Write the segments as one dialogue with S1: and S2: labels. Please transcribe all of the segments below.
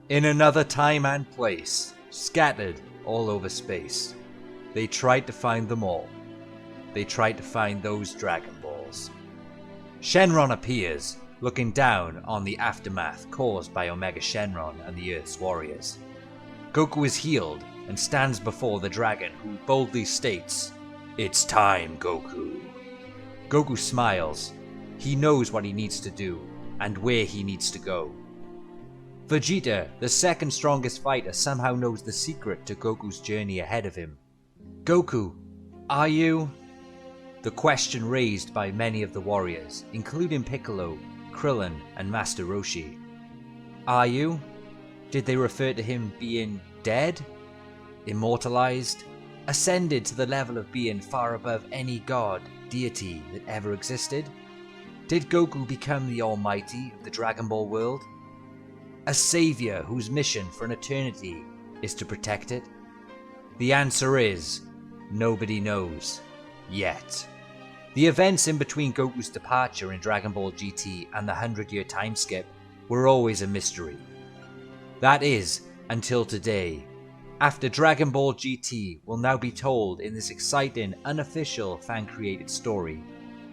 S1: In another time and place, scattered all over space, they tried to find them all. They tried to find those Dragon Balls. Shenron appears, looking down on the aftermath caused by Omega Shenron and the Earth's warriors. Goku is healed and stands before the dragon, who boldly states, "It's time, Goku." Goku smiles. He knows what he needs to do and where he needs to go. Vegeta, the second strongest fighter, somehow knows the secret to Goku's journey ahead of him. "Goku, are you?" The question raised by many of the warriors, including Piccolo, Krillin, and Master Roshi. Are you? Did they refer to him being dead? Immortalized? Ascended to the level of being far above any god, deity that ever existed? Did Goku become the Almighty of the Dragon Ball world? A savior whose mission for an eternity is to protect it? The answer is, nobody knows. Yet. The events in between Goku's departure in Dragon Ball GT and the 100-year time skip were always a mystery. That is, until today. After Dragon Ball GT will now be told in this exciting, unofficial, fan-created story,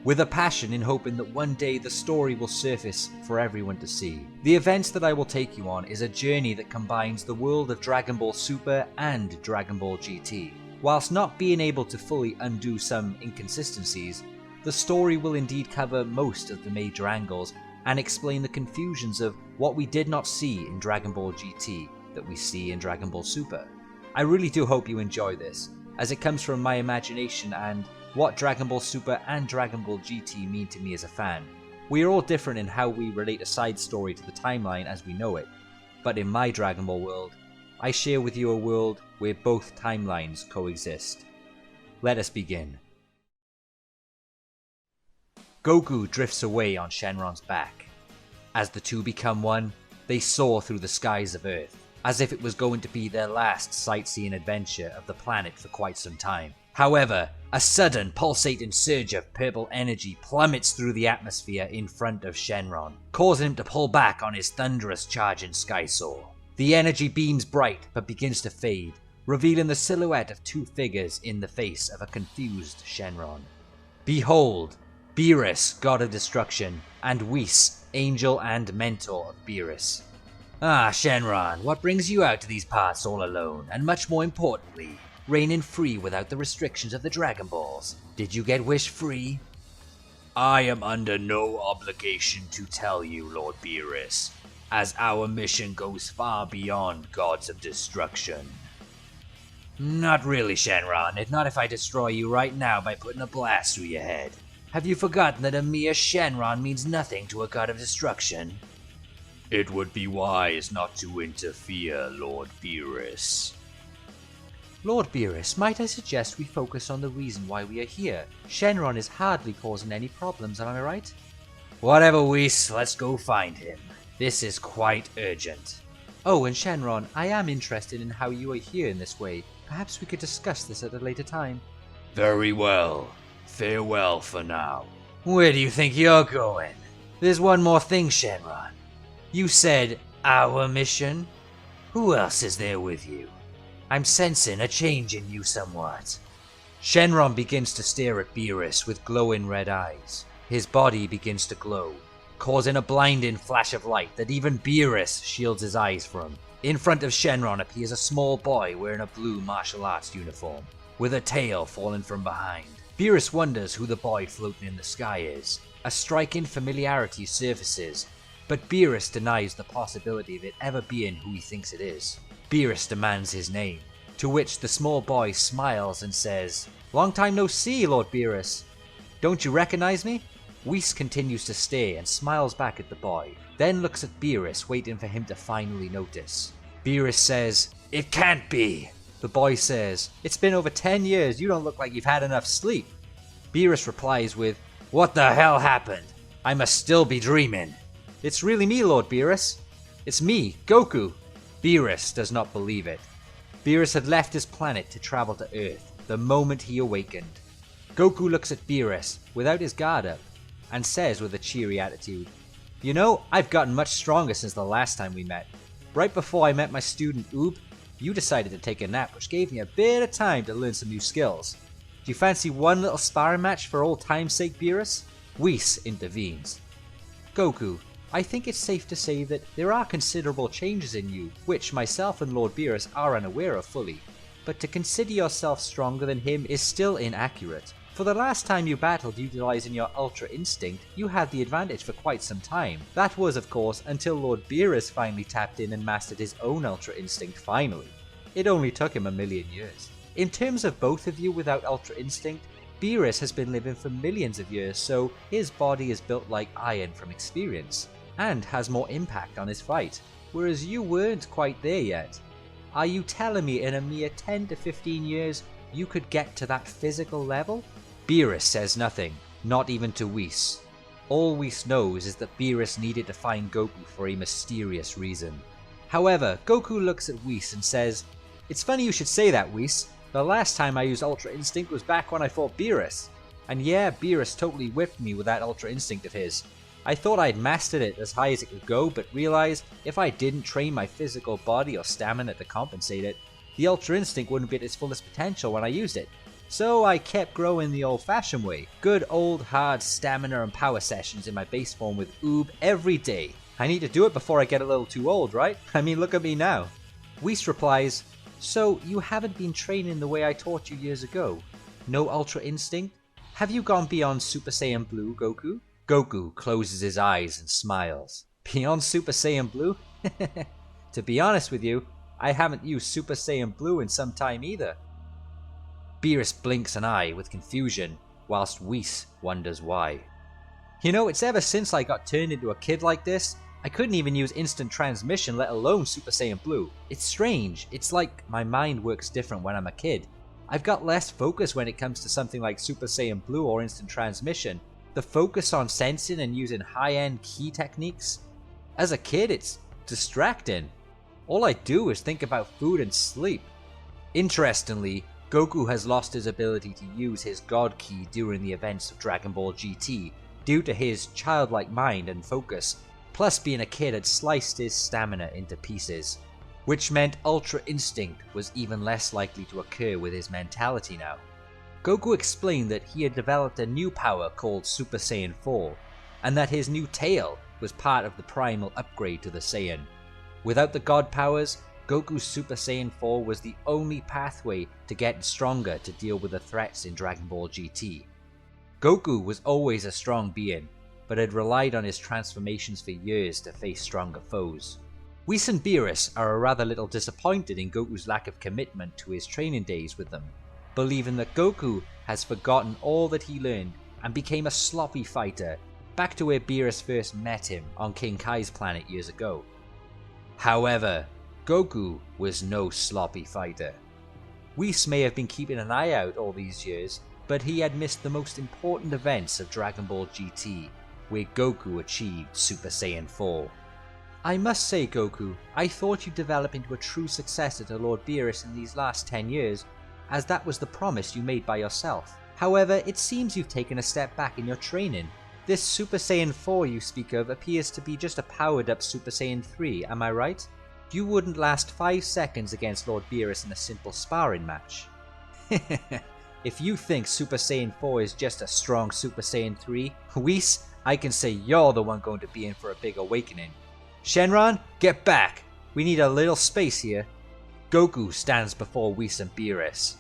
S1: with a passion in hoping that one day the story will surface for everyone to see. The events that I will take you on is a journey that combines the world of Dragon Ball Super and Dragon Ball GT. Whilst not being able to fully undo some inconsistencies, the story will indeed cover most of the major angles and explain the confusions of what we did not see in Dragon Ball GT that we see in Dragon Ball Super. I really do hope you enjoy this, as it comes from my imagination and what Dragon Ball Super and Dragon Ball GT mean to me as a fan. We are all different in how we relate a side story to the timeline as we know it, but in my Dragon Ball world, I share with you a world where both timelines coexist. Let us begin. Goku drifts away on Shenron's back. As the two become one, they soar through the skies of Earth, as if it was going to be their last sightseeing adventure of the planet for quite some time. However, a sudden pulsating surge of purple energy plummets through the atmosphere in front of Shenron, causing him to pull back on his thunderous charging sky soar. The energy beams bright but begins to fade, revealing the silhouette of two figures in the face of a confused Shenron. Behold, Beerus, god of destruction, and Whis, angel and mentor of Beerus. Ah, Shenron, what brings you out to these parts all alone, and much more importantly, reigning free without the restrictions of the Dragon Balls? Did you get wish free? I am under no obligation to tell you, Lord Beerus, as our mission goes far beyond gods of destruction. Not really, Shenron, not if I destroy you right now by putting a blast through your head. Have you forgotten that a mere Shenron means nothing to a god of destruction? It would be wise not to interfere, Lord Beerus. Lord Beerus, might I suggest we focus on the reason why we are here? Shenron is hardly causing any problems, am I right? Whatever, Whis, let's go find him. This is quite urgent. Oh, and Shenron, I am interested in how you are here in this way. Perhaps we could discuss this at a later time. Very well. Farewell for now. Where do you think you're going? There's one more thing, Shenron. You said, our mission? Who else is there with you? I'm sensing a change in you somewhat. Shenron begins to stare at Beerus with glowing red eyes. His body begins to glow, causing a blinding flash of light that even Beerus shields his eyes from. In front of Shenron appears a small boy wearing a blue martial arts uniform, with a tail falling from behind. Beerus wonders who the boy floating in the sky is. A striking familiarity surfaces, but Beerus denies the possibility of it ever being who he thinks it is. Beerus demands his name, to which the small boy smiles and says, "Long time no see, Lord Beerus. Don't you recognize me?" Whis continues to stare and smiles back at the boy, then looks at Beerus, waiting for him to finally notice. Beerus says, "It can't be." The boy says, "It's been over 10 years, you don't look like you've had enough sleep." Beerus replies with, "What the hell happened? I must still be dreaming." "It's really me, Lord Beerus. It's me, Goku." Beerus does not believe it. Beerus had left his planet to travel to Earth the moment he awakened. Goku looks at Beerus without his guard up and says with a cheery attitude, "You know, I've gotten much stronger since the last time we met. Right before I met my student Oob, you decided to take a nap, which gave me a bit of time to learn some new skills. Do you fancy one little sparring match for old time's sake, Beerus? Whis intervenes. Goku, I think it's safe to say that there are considerable changes in you, which myself and Lord Beerus are unaware of fully. But to consider yourself stronger than him is still inaccurate. For the last time you battled utilizing your Ultra Instinct, you had the advantage for quite some time. That was, of course, until Lord Beerus finally tapped in and mastered his own Ultra Instinct finally. It only took him a million years. In terms of both of you without Ultra Instinct, Beerus has been living for millions of years, so his body is built like iron from experience, and has more impact on his fight, whereas you weren't quite there yet. Are you telling me in a mere 10 to 15 years you could get to that physical level? Beerus says nothing, not even to Whis. All Whis knows is that Beerus needed to find Goku for a mysterious reason. However, Goku looks at Whis and says, "It's funny you should say that, Whis. The last time I used Ultra Instinct was back when I fought Beerus. And yeah, Beerus totally whipped me with that Ultra Instinct of his. I thought I'd mastered it as high as it could go, but realized if I didn't train my physical body or stamina to compensate it, the Ultra Instinct wouldn't be at its fullest potential when I used it. So I kept growing the old-fashioned way. Good old hard stamina and power sessions in my base form with Oob every day. I need to do it before I get a little too old, right? I mean, look at me now." Whis replies, "So you haven't been training the way I taught you years ago? No Ultra Instinct? Have you gone beyond Super Saiyan Blue, Goku?" Goku closes his eyes and smiles. "Beyond Super Saiyan Blue? To be honest with you, I haven't used Super Saiyan Blue in some time either." Beerus blinks an eye with confusion, whilst Whis wonders why. "You know, it's ever since I got turned into a kid like this, I couldn't even use instant transmission, let alone Super Saiyan Blue. It's strange, it's like my mind works different when I'm a kid. I've got less focus when it comes to something like Super Saiyan Blue or instant transmission. The focus on sensing and using high-end key techniques. As a kid, it's distracting. All I do is think about food and sleep." Interestingly, Goku has lost his ability to use his God Ki during the events of Dragon Ball GT due to his childlike mind and focus, plus being a kid had sliced his stamina into pieces, which meant Ultra Instinct was even less likely to occur with his mentality now. Goku explained that he had developed a new power called Super Saiyan 4, and that his new tail was part of the primal upgrade to the Saiyan. Without the God powers, Goku's Super Saiyan 4 was the only pathway to getting stronger to deal with the threats in Dragon Ball GT. Goku was always a strong being, but had relied on his transformations for years to face stronger foes. Whis and Beerus are a rather little disappointed in Goku's lack of commitment to his training days with them, believing that Goku has forgotten all that he learned and became a sloppy fighter, back to where Beerus first met him on King Kai's planet years ago. However, Goku was no sloppy fighter. Whis may have been keeping an eye out all these years, but he had missed the most important events of Dragon Ball GT, where Goku achieved Super Saiyan 4. "I must say, Goku, I thought you'd develop into a true successor to Lord Beerus in these last 10 years, as that was the promise you made by yourself. However, it seems you've taken a step back in your training. This Super Saiyan 4 you speak of appears to be just a powered up Super Saiyan 3, am I right? You wouldn't last 5 seconds against Lord Beerus in a simple sparring match." "If you think Super Saiyan 4 is just a strong Super Saiyan 3, Whis, I can say you're the one going to be in for a big awakening. Shenron, get back! We need a little space here." Goku stands before Whis and Beerus.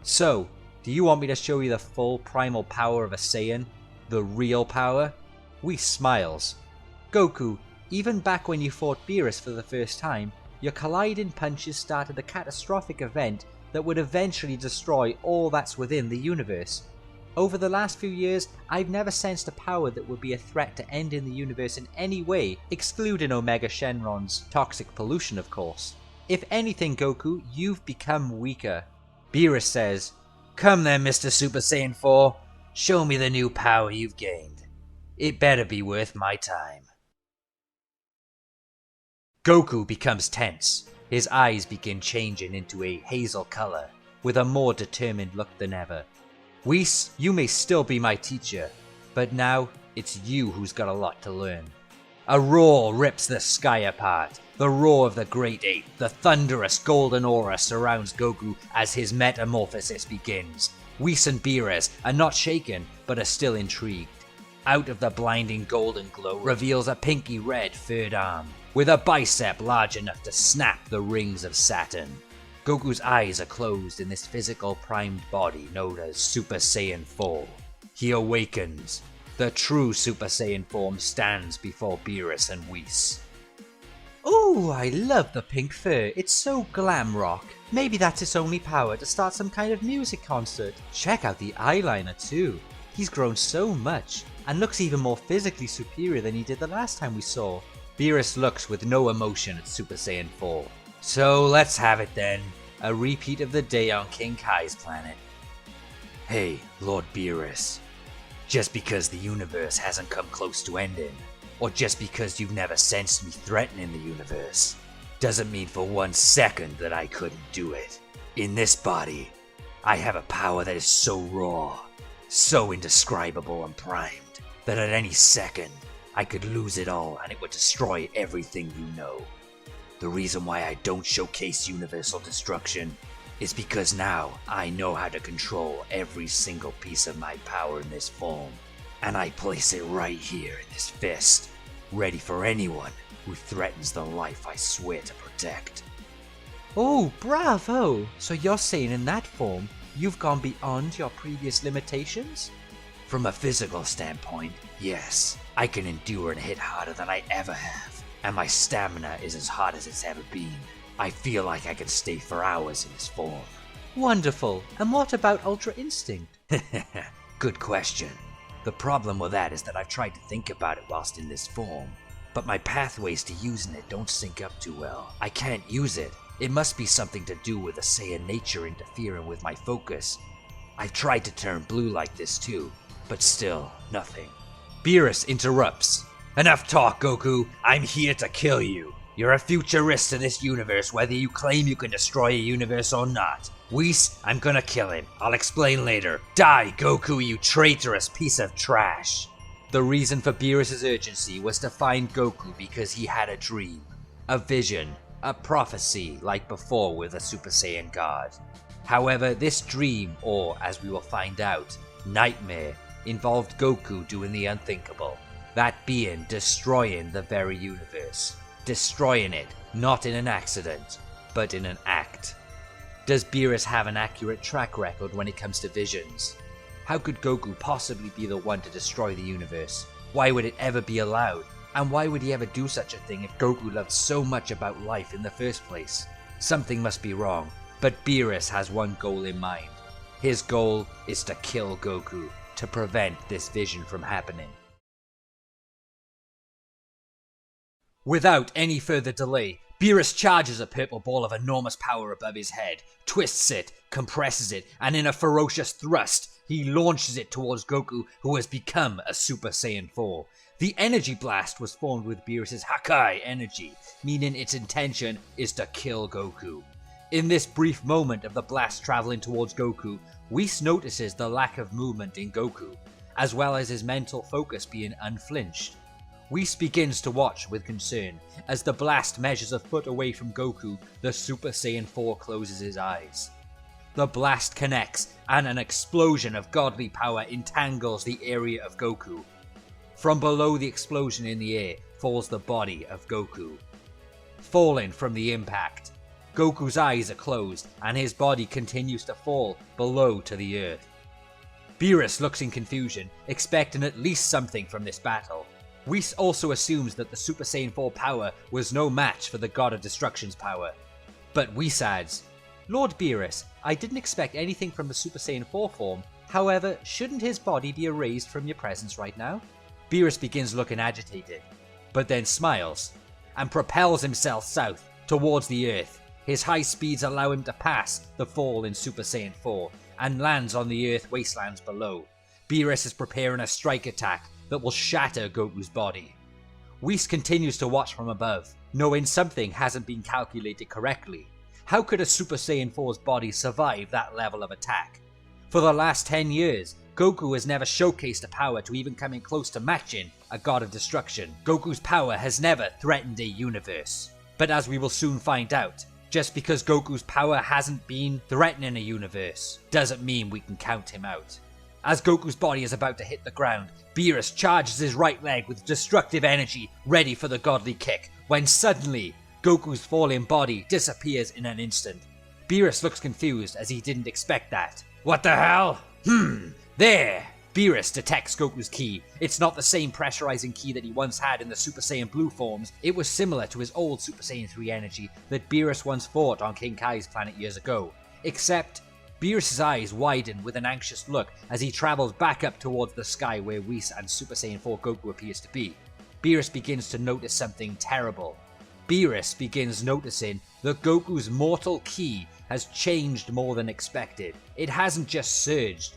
S1: "So, do you want me to show you the full primal power of a Saiyan? The real power?" Whis smiles. "Goku, even back when you fought Beerus for the first time, your colliding punches started a catastrophic event that would eventually destroy all that's within the universe. Over the last few years, I've never sensed a power that would be a threat to ending the universe in any way, excluding Omega Shenron's toxic pollution, of course. If anything, Goku, you've become weaker." Beerus says, "Come then, Mr. Super Saiyan 4. Show me the new power you've gained. It better be worth my time." Goku becomes tense. His eyes begin changing into a hazel color, with a more determined look than ever. "Whis, you may still be my teacher, but now it's you who's got a lot to learn." A roar rips the sky apart. The roar of the Great Ape, the thunderous golden aura surrounds Goku as his metamorphosis begins. Whis and Beerus are not shaken, but are still intrigued. Out of the blinding golden glow reveals a pinky red furred arm, with a bicep large enough to snap the rings of Saturn. Goku's eyes are closed in this physical primed body known as Super Saiyan 4. He awakens. The true Super Saiyan form stands before Beerus and Whis.
S2: Ooh, I love the pink fur, it's so glam rock. Maybe that's its only power to start some kind of music concert. Check out the eyeliner too. He's grown so much, and looks even more physically superior than he did the last time we saw.
S1: Beerus looks with no emotion at Super Saiyan 4. So let's have it then. A repeat of the day on King Kai's planet. Hey, Lord Beerus. Just because the universe hasn't come close to ending, or just because you've never sensed me threatening the universe, doesn't mean for 1 second that I couldn't do it. In this body, I have a power that is so raw, so indescribable and primed, that at any second, I could lose it all and it would destroy everything you know. The reason why I don't showcase universal destruction is because now I know how to control every single piece of my power in this form, and I place it right here in this fist, ready for anyone who threatens the life I swear to protect.
S2: Oh, bravo! So you're saying in that form, you've gone beyond your previous limitations?
S1: From a physical standpoint, yes, I can endure and hit harder than I ever have, and my stamina is as hot as it's ever been. I feel like I can stay for hours in this form.
S2: Wonderful. And what about Ultra Instinct?
S1: Good question. The problem with that is that I've tried to think about it whilst in this form, but my pathways to using it don't sync up too well. I can't use it. It must be something to do with the Saiyan nature interfering with my focus. I've tried to turn blue like this too, but still, nothing. Beerus interrupts. Enough talk, Goku. I'm here to kill you. You're a future risk to this universe whether you claim you can destroy a universe or not. Whis, I'm gonna kill him. I'll explain later. Die, Goku, you traitorous piece of trash. The reason for Beerus' urgency was to find Goku because he had a dream. A vision. A prophecy like before with the Super Saiyan God. However, this dream, or as we will find out, nightmare, involved Goku doing the unthinkable. That being destroying the very universe. Destroying it, not in an accident, but in an act. Does Beerus have an accurate track record when it comes to visions? How could Goku possibly be the one to destroy the universe? Why would it ever be allowed? And why would he ever do such a thing if Goku loved so much about life in the first place? Something must be wrong, but Beerus has one goal in mind. His goal is to kill Goku, to prevent this vision from happening. Without any further delay, Beerus charges a purple ball of enormous power above his head, twists it, compresses it, and in a ferocious thrust, he launches it towards Goku, who has become a Super Saiyan 4. The energy blast was formed with Beerus' Hakai energy, meaning its intention is to kill Goku. In this brief moment of the blast traveling towards Goku, Whis notices the lack of movement in Goku, as well as his mental focus being unflinched. Whis begins to watch with concern. As the blast measures a foot away from Goku, the Super Saiyan 4 closes his eyes. The blast connects, and an explosion of godly power entangles the area of Goku. From below the explosion in the air falls the body of Goku. Falling from the impact, Goku's eyes are closed, and his body continues to fall below to the earth. Beerus looks in confusion, expecting at least something from this battle. Whis also assumes that the Super Saiyan 4 power was no match for the God of Destruction's power. But Whis adds, Lord Beerus, I didn't expect anything from the Super Saiyan 4 form, however, shouldn't his body be erased from your presence right now? Beerus begins looking agitated, but then smiles, and propels himself south, towards the earth. His high speeds allow him to pass the fall in Super Saiyan 4, and lands on the earth wastelands below. Beerus is preparing a strike attack that will shatter Goku's body. Whis continues to watch from above, knowing something hasn't been calculated correctly. How could a Super Saiyan 4's body survive that level of attack? For the last 10 years, Goku has never showcased a power to even come in close to matching a god of destruction. Goku's power has never threatened a universe. But as we will soon find out, just because Goku's power hasn't been threatening a universe, doesn't mean we can count him out. As Goku's body is about to hit the ground, Beerus charges his right leg with destructive energy, ready for the godly kick, when suddenly, Goku's falling body disappears in an instant. Beerus looks confused as he didn't expect that. What the hell? There! Beerus detects Goku's ki. It's not the same pressurizing ki that he once had in the Super Saiyan Blue forms. It was similar to his old Super Saiyan 3 energy that Beerus once fought on King Kai's planet years ago. Except, Beerus' eyes widen with an anxious look as he travels back up towards the sky where Whis and Super Saiyan 4 Goku appears to be. Beerus begins to notice something terrible. Beerus begins noticing that Goku's mortal ki has changed more than expected. It hasn't just surged.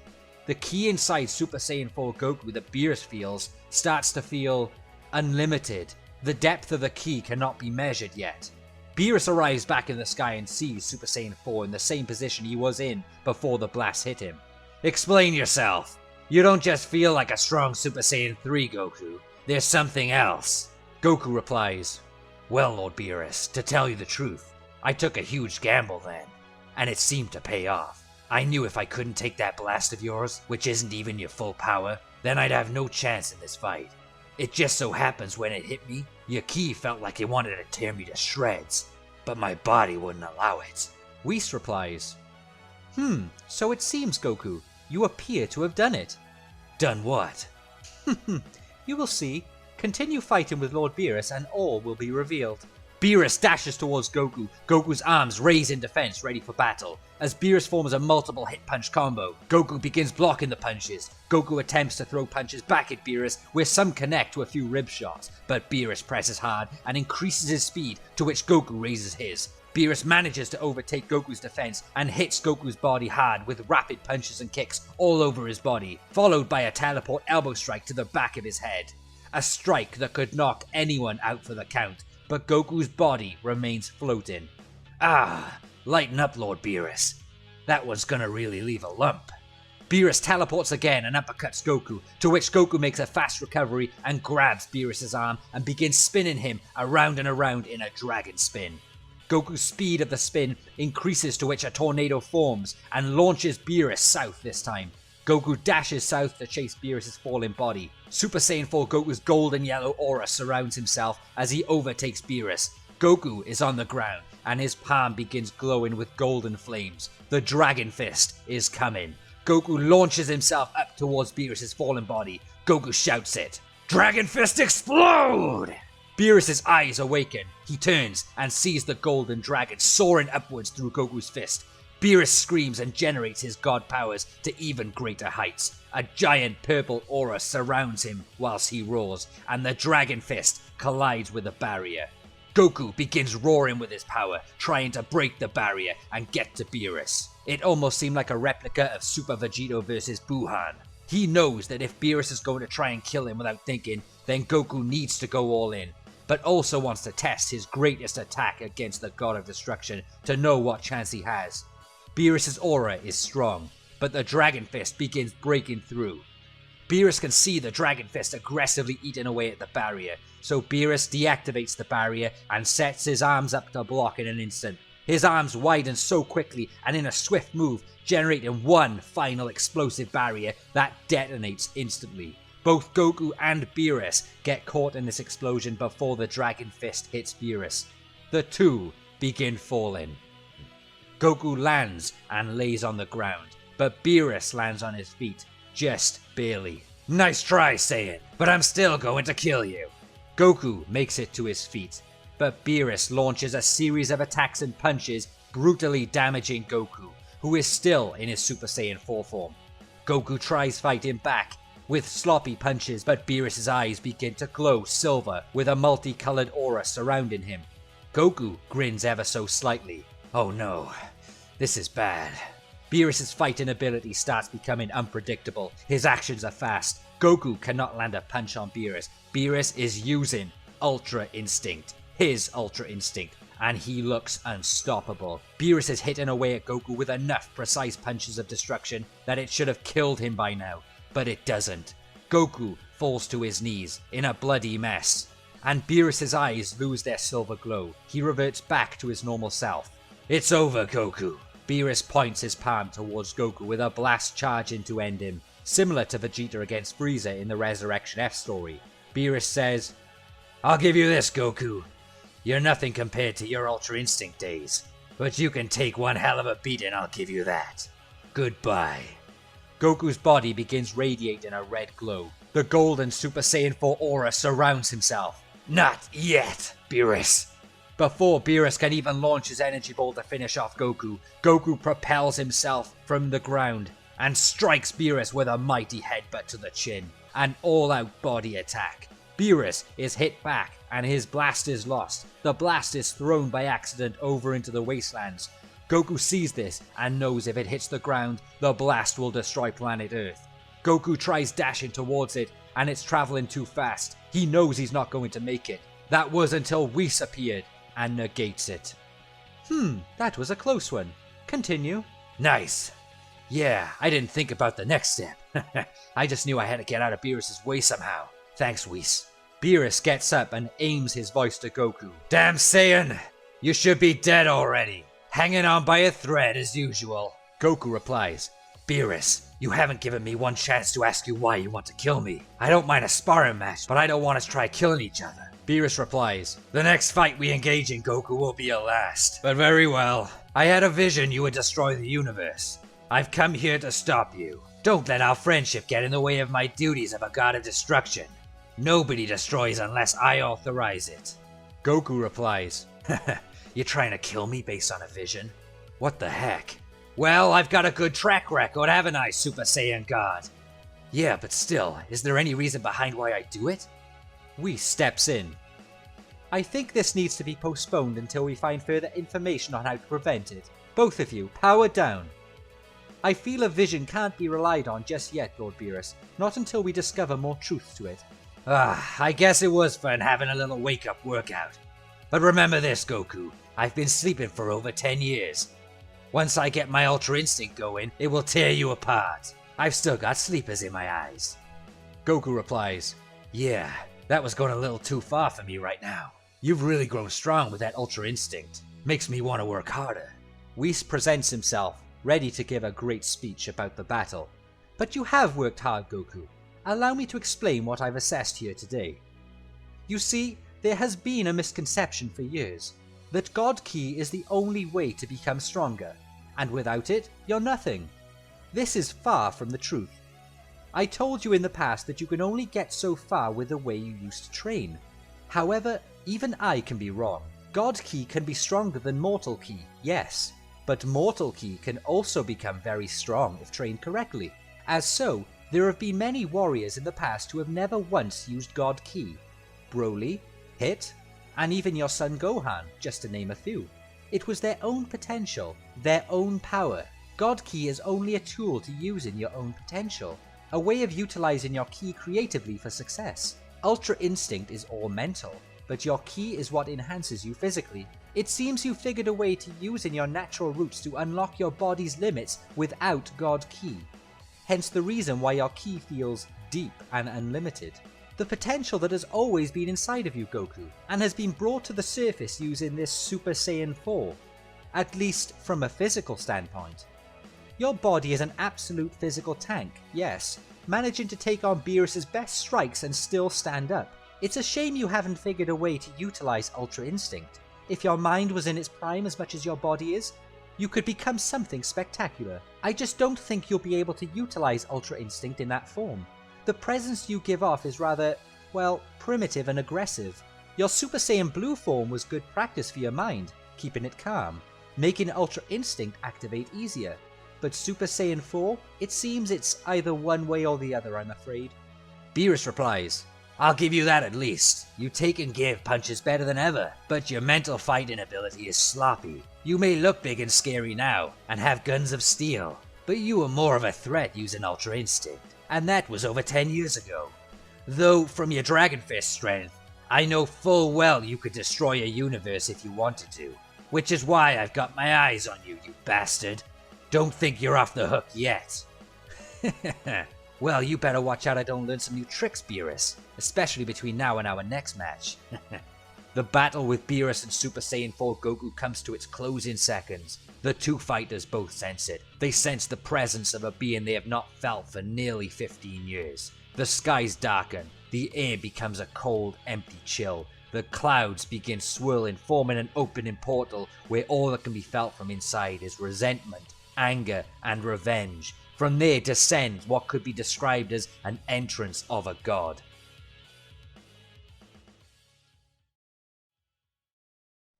S1: The ki inside Super Saiyan 4 Goku that Beerus feels starts to feel unlimited. The depth of the ki cannot be measured yet. Beerus arrives back in the sky and sees Super Saiyan 4 in the same position he was in before the blast hit him. Explain yourself. You don't just feel like a strong Super Saiyan 3 Goku. There's something else. Goku replies, Well, Lord Beerus, to tell you the truth, I took a huge gamble then, and it seemed to pay off. I knew if I couldn't take that blast of yours, which isn't even your full power, then I'd have no chance in this fight. It just so happens when it hit me, your ki felt like it wanted to tear me to shreds, but my body wouldn't allow it.
S2: Whis replies, So it seems, Goku, you appear to have done it.
S1: Done what?
S2: You will see. Continue fighting with Lord Beerus and all will be revealed.
S1: Beerus dashes towards Goku, Goku's arms raised in defense, ready for battle. As Beerus forms a multiple hit punch combo, Goku begins blocking the punches. Goku attempts to throw punches back at Beerus, where some connect to a few rib shots, but Beerus presses hard and increases his speed, to which Goku raises his. Beerus manages to overtake Goku's defense and hits Goku's body hard with rapid punches and kicks all over his body, followed by a teleport elbow strike to the back of his head. A strike that could knock anyone out for the count, but Goku's body remains floating. Lighten up, Lord Beerus. That one's gonna really leave a lump. Beerus teleports again and uppercuts Goku, to which Goku makes a fast recovery and grabs Beerus' arm and begins spinning him around and around in a dragon spin. Goku's speed of the spin increases, to which a tornado forms and launches Beerus south this time. Goku dashes south to chase Beerus' falling body. Super Saiyan 4 Goku's golden yellow aura surrounds himself as he overtakes Beerus. Goku is on the ground and his palm begins glowing with golden flames. The Dragon Fist is coming. Goku launches himself up towards Beerus' fallen body. Goku shouts it. Dragon Fist explode! Beerus' eyes awaken. He turns and sees the golden dragon soaring upwards through Goku's fist. Beerus screams and generates his god powers to even greater heights. A giant purple aura surrounds him whilst he roars, and the Dragon Fist collides with the barrier. Goku begins roaring with his power, trying to break the barrier and get to Beerus. It almost seemed like a replica of Super Vegito vs. Buhan. He knows that if Beerus is going to try and kill him without thinking, then Goku needs to go all in, but also wants to test his greatest attack against the God of Destruction to know what chance he has. Beerus' aura is strong, but the Dragon Fist begins breaking through. Beerus can see the Dragon Fist aggressively eating away at the barrier, so Beerus deactivates the barrier and sets his arms up to block in an instant. His arms widen so quickly and in a swift move, generating one final explosive barrier that detonates instantly. Both Goku and Beerus get caught in this explosion before the Dragon Fist hits Beerus. The two begin falling. Goku lands and lays on the ground, but Beerus lands on his feet, just barely. Nice try, Saiyan, but I'm still going to kill you. Goku makes it to his feet, but Beerus launches a series of attacks and punches, brutally damaging Goku, who is still in his Super Saiyan 4 form. Goku tries fighting back with sloppy punches, but Beerus' eyes begin to glow silver with a multicolored aura surrounding him. Goku grins ever so slightly. Oh no, this is bad. Beerus' fighting ability starts becoming unpredictable. His actions are fast. Goku cannot land a punch on Beerus. Beerus is using Ultra Instinct, his Ultra Instinct, and he looks unstoppable. Beerus is hitting away at Goku with enough precise punches of destruction that it should have killed him by now, but it doesn't. Goku falls to his knees in a bloody mess, and Beerus' eyes lose their silver glow. He reverts back to his normal self. It's over, Goku. Beerus points his palm towards Goku with a blast charge in to end him, similar to Vegeta against Frieza in the Resurrection F story. Beerus says, I'll give you this, Goku. You're nothing compared to your Ultra Instinct days, but you can take one hell of a beating, I'll give you that. Goodbye. Goku's body begins radiating a red glow. The golden Super Saiyan 4 aura surrounds himself. Not yet, Beerus. Before Beerus can even launch his energy ball to finish off Goku, Goku propels himself from the ground and strikes Beerus with a mighty headbutt to the chin. An all-out body attack. Beerus is hit back and his blast is lost. The blast is thrown by accident over into the wastelands. Goku sees this and knows if it hits the ground, the blast will destroy planet Earth. Goku tries dashing towards it and it's traveling too fast. He knows he's not going to make it. That was until Whis appeared and negates it.
S2: That was a close one. Continue.
S1: Nice. Yeah, I didn't think about the next step. I just knew I had to get out of Beerus' way somehow. Thanks, Whis.
S2: Beerus gets up and aims his voice to Goku.
S1: Damn Saiyan! You should be dead already. Hanging on by a thread as usual. Goku replies, Beerus, you haven't given me one chance to ask you why you want to kill me. I don't mind a sparring match, but I don't want us to try killing each other. Beerus replies, the next fight we engage in, Goku, will be a last. But very well. I had a vision you would destroy the universe. I've come here to stop you. Don't let our friendship get in the way of my duties of a god of destruction. Nobody destroys unless I authorize it.
S2: Goku replies,
S1: You're trying to kill me based on a vision? What the heck? Well, I've got a good track record, haven't I, Super Saiyan God? Yeah, but still, is there any reason behind why I do it?
S2: Whis steps in. I think this needs to be postponed until we find further information on how to prevent it. Both of you, power down. I feel a vision can't be relied on just yet, Lord Beerus. Not until we discover more truth to it.
S1: I guess it was fun having a little wake-up workout. But remember this, Goku. I've been sleeping for over 10 years. Once I get my Ultra Instinct going, it will tear you apart. I've still got sleepers in my eyes.
S2: Goku replies,
S1: Yeah, that was going a little too far for me right now. You've really grown strong with that Ultra Instinct. Makes me want to work harder.
S2: Whis presents himself, ready to give a great speech about the battle. But you have worked hard, Goku. Allow me to explain what I've assessed here today. You see, there has been a misconception for years that God Ki is the only way to become stronger, and without it, you're nothing. This is far from the truth. I told you in the past that you can only get so far with the way you used to train. However, even I can be wrong. God Ki can be stronger than Mortal Ki, yes, but Mortal Ki can also become very strong if trained correctly. As so, there have been many warriors in the past who have never once used God Ki. Broly, Hit, and even your son Gohan, just to name a few. It was their own potential, their own power. God Ki is only a tool to use in your own potential, a way of utilizing your Ki creatively for success. Ultra Instinct is all mental, but your Ki is what enhances you physically. It seems you figured a way to use in your natural roots to unlock your body's limits without God Ki. Hence the reason why your Ki feels deep and unlimited. The potential that has always been inside of you, Goku, and has been brought to the surface using this Super Saiyan 4, at least from a physical standpoint. Your body is an absolute physical tank, yes, managing to take on Beerus' best strikes and still stand up. It's a shame you haven't figured a way to utilize Ultra Instinct. If your mind was in its prime as much as your body is, you could become something spectacular. I just don't think you'll be able to utilize Ultra Instinct in that form. The presence you give off is rather, well, primitive and aggressive. Your Super Saiyan Blue form was good practice for your mind, keeping it calm, making Ultra Instinct activate easier. But Super Saiyan 4, it seems it's either one way or the other, I'm afraid.
S1: Beerus replies, I'll give you that at least. You take and give punches better than ever, but your mental fighting ability is sloppy. You may look big and scary now, and have guns of steel, but you were more of a threat using Ultra Instinct, and that was over 10 years ago. Though, from your Dragon Fist strength, I know full well you could destroy a universe if you wanted to, which is why I've got my eyes on you, you bastard. Don't think you're off the hook yet. Well, you better watch out I don't learn some new tricks, Beerus, especially between now and our next match. The battle with Beerus and Super Saiyan 4 Goku comes to its closing seconds. The two fighters both sense it. They sense the presence of a being they have not felt for nearly 15 years. The skies darken, the air becomes a cold, empty chill. The clouds begin swirling, forming an opening portal where all that can be felt from inside is resentment, anger, and revenge. From there descends what could be described as an entrance of a god.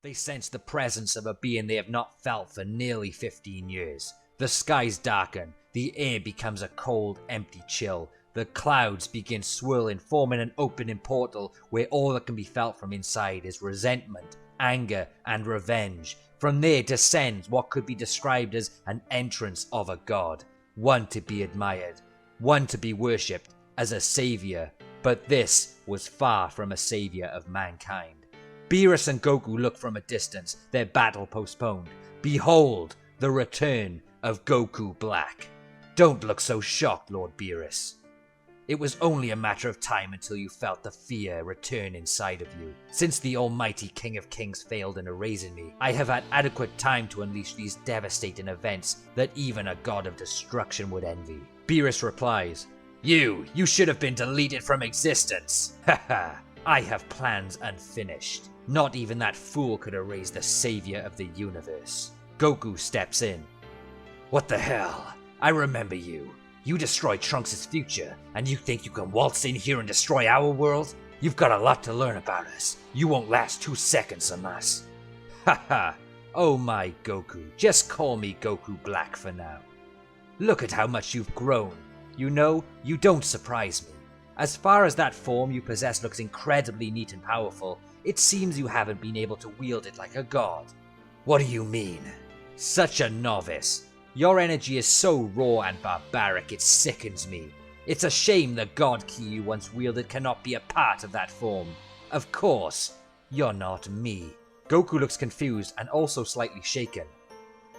S1: They sense the presence of a being they have not felt for nearly 15 years. The skies darken, the air becomes a cold, empty chill. The clouds begin swirling, forming an opening portal where all that can be felt from inside is resentment, anger, and revenge. From there descends what could be described as an entrance of a god. One to be admired, one to be worshipped as a savior. But this was far from a savior of mankind. Beerus and Goku look from a distance, their battle postponed. Behold, the return of Goku Black. Don't look so shocked, Lord Beerus. It was only a matter of time until you felt the fear return inside of you. Since the almighty King of Kings failed in erasing me, I have had adequate time to unleash these devastating events that even a god of destruction would envy. Beerus replies, You should have been deleted from existence. Haha, I have plans unfinished. Not even that fool could erase the savior of the universe. Goku steps in. What the hell? I remember you. You destroyed Trunks' future, and you think you can waltz in here and destroy our world? You've got a lot to learn about us. You won't last 2 seconds on us. Haha. Oh my Goku, just call me Goku Black for now. Look at how much you've grown. You know, you don't surprise me. As far as that form you possess looks incredibly neat and powerful, it seems you haven't been able to wield it like a god. What do you mean? Such a novice. Your energy is so raw and barbaric it sickens me. It's a shame the god ki you once wielded cannot be a part of that form. Of course, you're not me. Goku looks confused and also slightly shaken.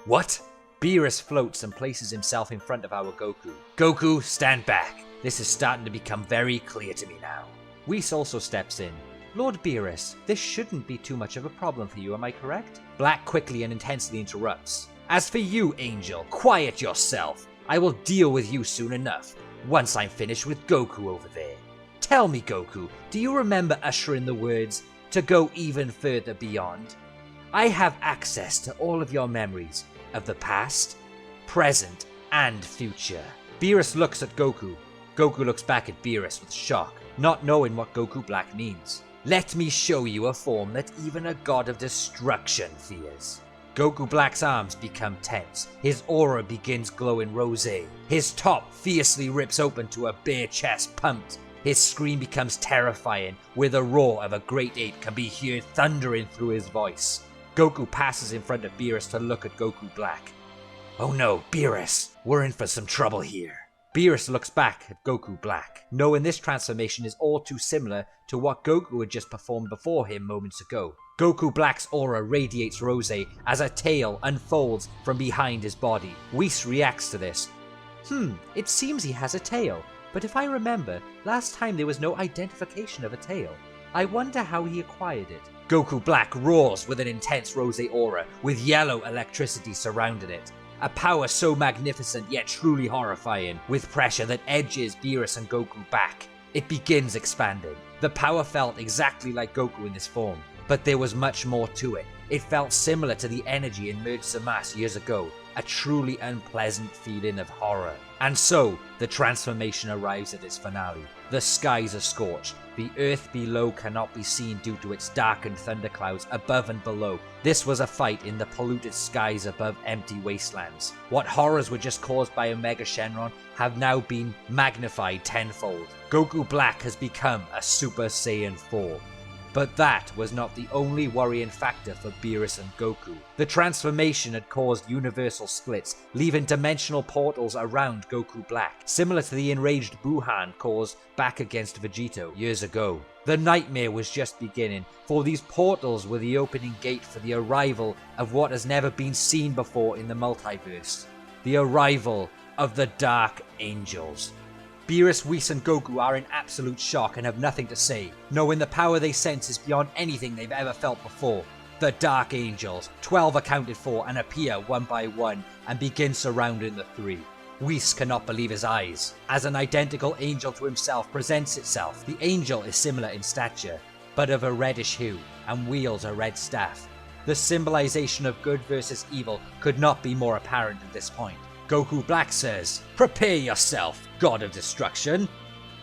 S1: What? Beerus floats and places himself in front of our Goku. Goku, stand back. This is starting to become very clear to me now. Whis also steps in. Lord Beerus, this shouldn't be too much of a problem for you, am I correct? Black quickly and intensely interrupts. As for you, Angel, quiet yourself. I will deal with you soon enough, once I'm finished with Goku over there. Tell me, Goku, do you remember ushering the words, to go even further beyond? I have access to all of your memories of the past, present, and future. Beerus looks at Goku. Goku looks back at Beerus with shock, not knowing what Goku Black means. Let me show you a form that even a god of destruction fears. Goku Black's arms become tense. His aura begins glowing rosé. His top fiercely rips open to a bare chest pumped. His scream becomes terrifying, where the roar of a great ape can be heard thundering through his voice. Goku passes in front of Beerus to look at Goku Black. Oh no, Beerus, we're in for some trouble here. Beerus looks back at Goku Black, knowing this transformation is all too similar to what Goku had just performed before him moments ago. Goku Black's aura radiates rosé as a tail unfolds from behind his body. Whis reacts to this. It seems he has a tail, but if I remember, last time there was no identification of a tail. I wonder how he acquired it. Goku Black roars with an intense rosé aura, with yellow electricity surrounding it. A power so magnificent yet truly horrifying, with pressure that edges Beerus and Goku back. It begins expanding. The power felt exactly like Goku in this form, but there was much more to it. It felt similar to the energy in Merged Zamasu years ago, a truly unpleasant feeling of horror. And so, the transformation arrives at its finale. The skies are scorched. The earth below cannot be seen due to its darkened thunderclouds above and below. This was a fight in the polluted skies above empty wastelands. What horrors were just caused by Omega Shenron have now been magnified tenfold. Goku Black has become a Super Saiyan 4. But that was not the only worrying factor for Beerus and Goku. The transformation had caused universal splits, leaving dimensional portals around Goku Black, similar to the enraged Buhan caused back against Vegito years ago. The nightmare was just beginning, for these portals were the opening gate for the arrival of what has never been seen before in the multiverse. The arrival of the Dark Angels. Beerus, Whis and Goku are in absolute shock and have nothing to say, knowing the power they sense is beyond anything they've ever felt before. The Dark Angels, 12 accounted for, and appear one by one and begin surrounding the three. Whis cannot believe his eyes, as an identical angel to himself presents itself. The angel is similar in stature, but of a reddish hue, and wields a red staff. The symbolization of good versus evil could not be more apparent at this point. Goku Black says, "Prepare yourself, God of Destruction.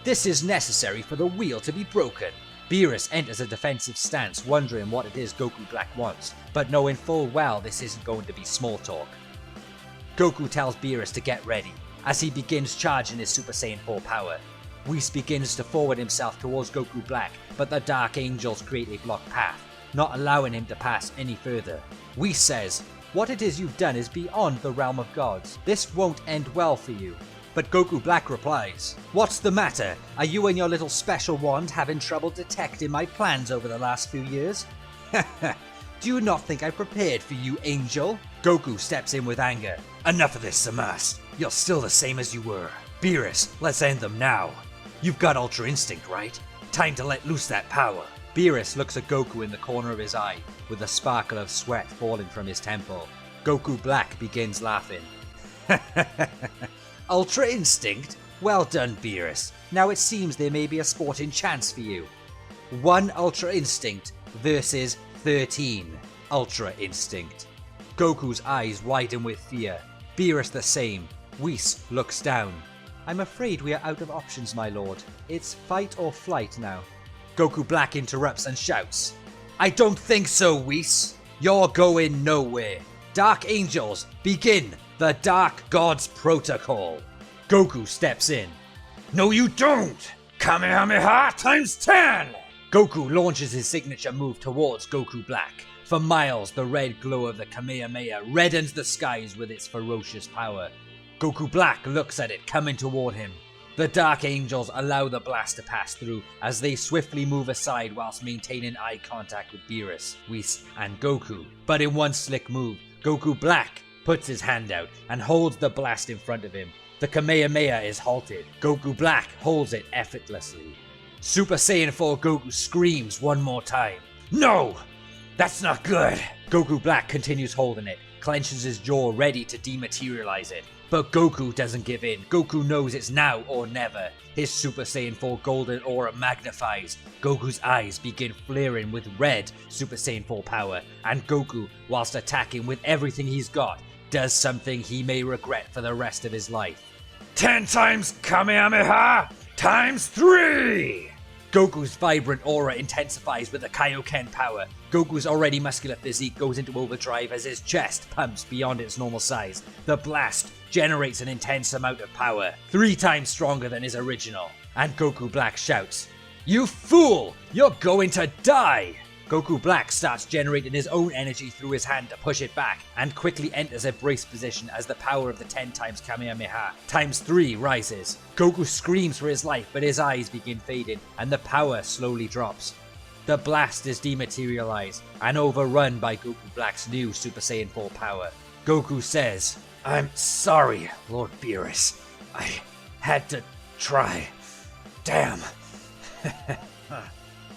S1: This is necessary for the wheel to be broken." Beerus enters a defensive stance, wondering what it is Goku Black wants, but knowing full well this isn't going to be small talk. Goku tells Beerus to get ready, as he begins charging his Super Saiyan 4 power. Whis begins to forward himself towards Goku Black, but the Dark Angels create a blocked path, not allowing him to pass any further. Whis says, "What it is you've done is beyond the realm of gods. This won't end well for you." But Goku Black replies, "What's the matter? Are you and your little special wand having trouble detecting my plans over the last few years? Do you not think I prepared for you, Angel?" Goku steps in with anger. "Enough of this, Samas. You're still the same as you were. Beerus, let's end them now. You've got Ultra Instinct, right? Time to let loose that power." Beerus looks at Goku in the corner of his eye, with a sparkle of sweat falling from his temple. Goku Black begins laughing. "Ultra Instinct? Well done, Beerus. Now it seems there may be a sporting chance for you. 1 Ultra Instinct versus 13 Ultra Instinct." Goku's eyes widen with fear. Beerus the same. Whis looks down. "I'm afraid we are out of options, my lord. It's fight or flight now." Goku Black interrupts and shouts, "I don't think so, Whis. You're going nowhere. Dark Angels, begin the Dark Gods Protocol." Goku steps in. "No you don't! Kamehameha times 10! Goku launches his signature move towards Goku Black. For miles, the red glow of the Kamehameha reddens the skies with its ferocious power. Goku Black looks at it coming toward him. The Dark Angels allow the blast to pass through as they swiftly move aside whilst maintaining eye contact with Beerus, Whis, and Goku. But in one slick move, Goku Black puts his hand out and holds the blast in front of him. The Kamehameha is halted. Goku Black holds it effortlessly. Super Saiyan 4 Goku screams one more time. "No! That's not good!" Goku Black continues holding it, clenches his jaw ready to dematerialize it. But Goku doesn't give in. Goku knows it's now or never. His Super Saiyan 4 golden aura magnifies. Goku's eyes begin flaring with red Super Saiyan 4 power, and Goku, whilst attacking with everything he's got, does something he may regret for the rest of his life. 10 times Kamehameha times 3! Goku's vibrant aura intensifies with the Kaioken power. Goku's already muscular physique goes into overdrive as his chest pumps beyond its normal size. The blast generates an intense amount of power, 3 times stronger than his original. And Goku Black shouts, "You fool! You're going to die!" Goku Black starts generating his own energy through his hand to push it back, and quickly enters a brace position as the power of the 10 times Kamehameha times 3 rises. Goku screams for his life, but his eyes begin fading, and the power slowly drops. The blast is dematerialized, and overrun by Goku Black's new Super Saiyan 4 power. Goku says, "I'm sorry, Lord Beerus. I had to try. Damn."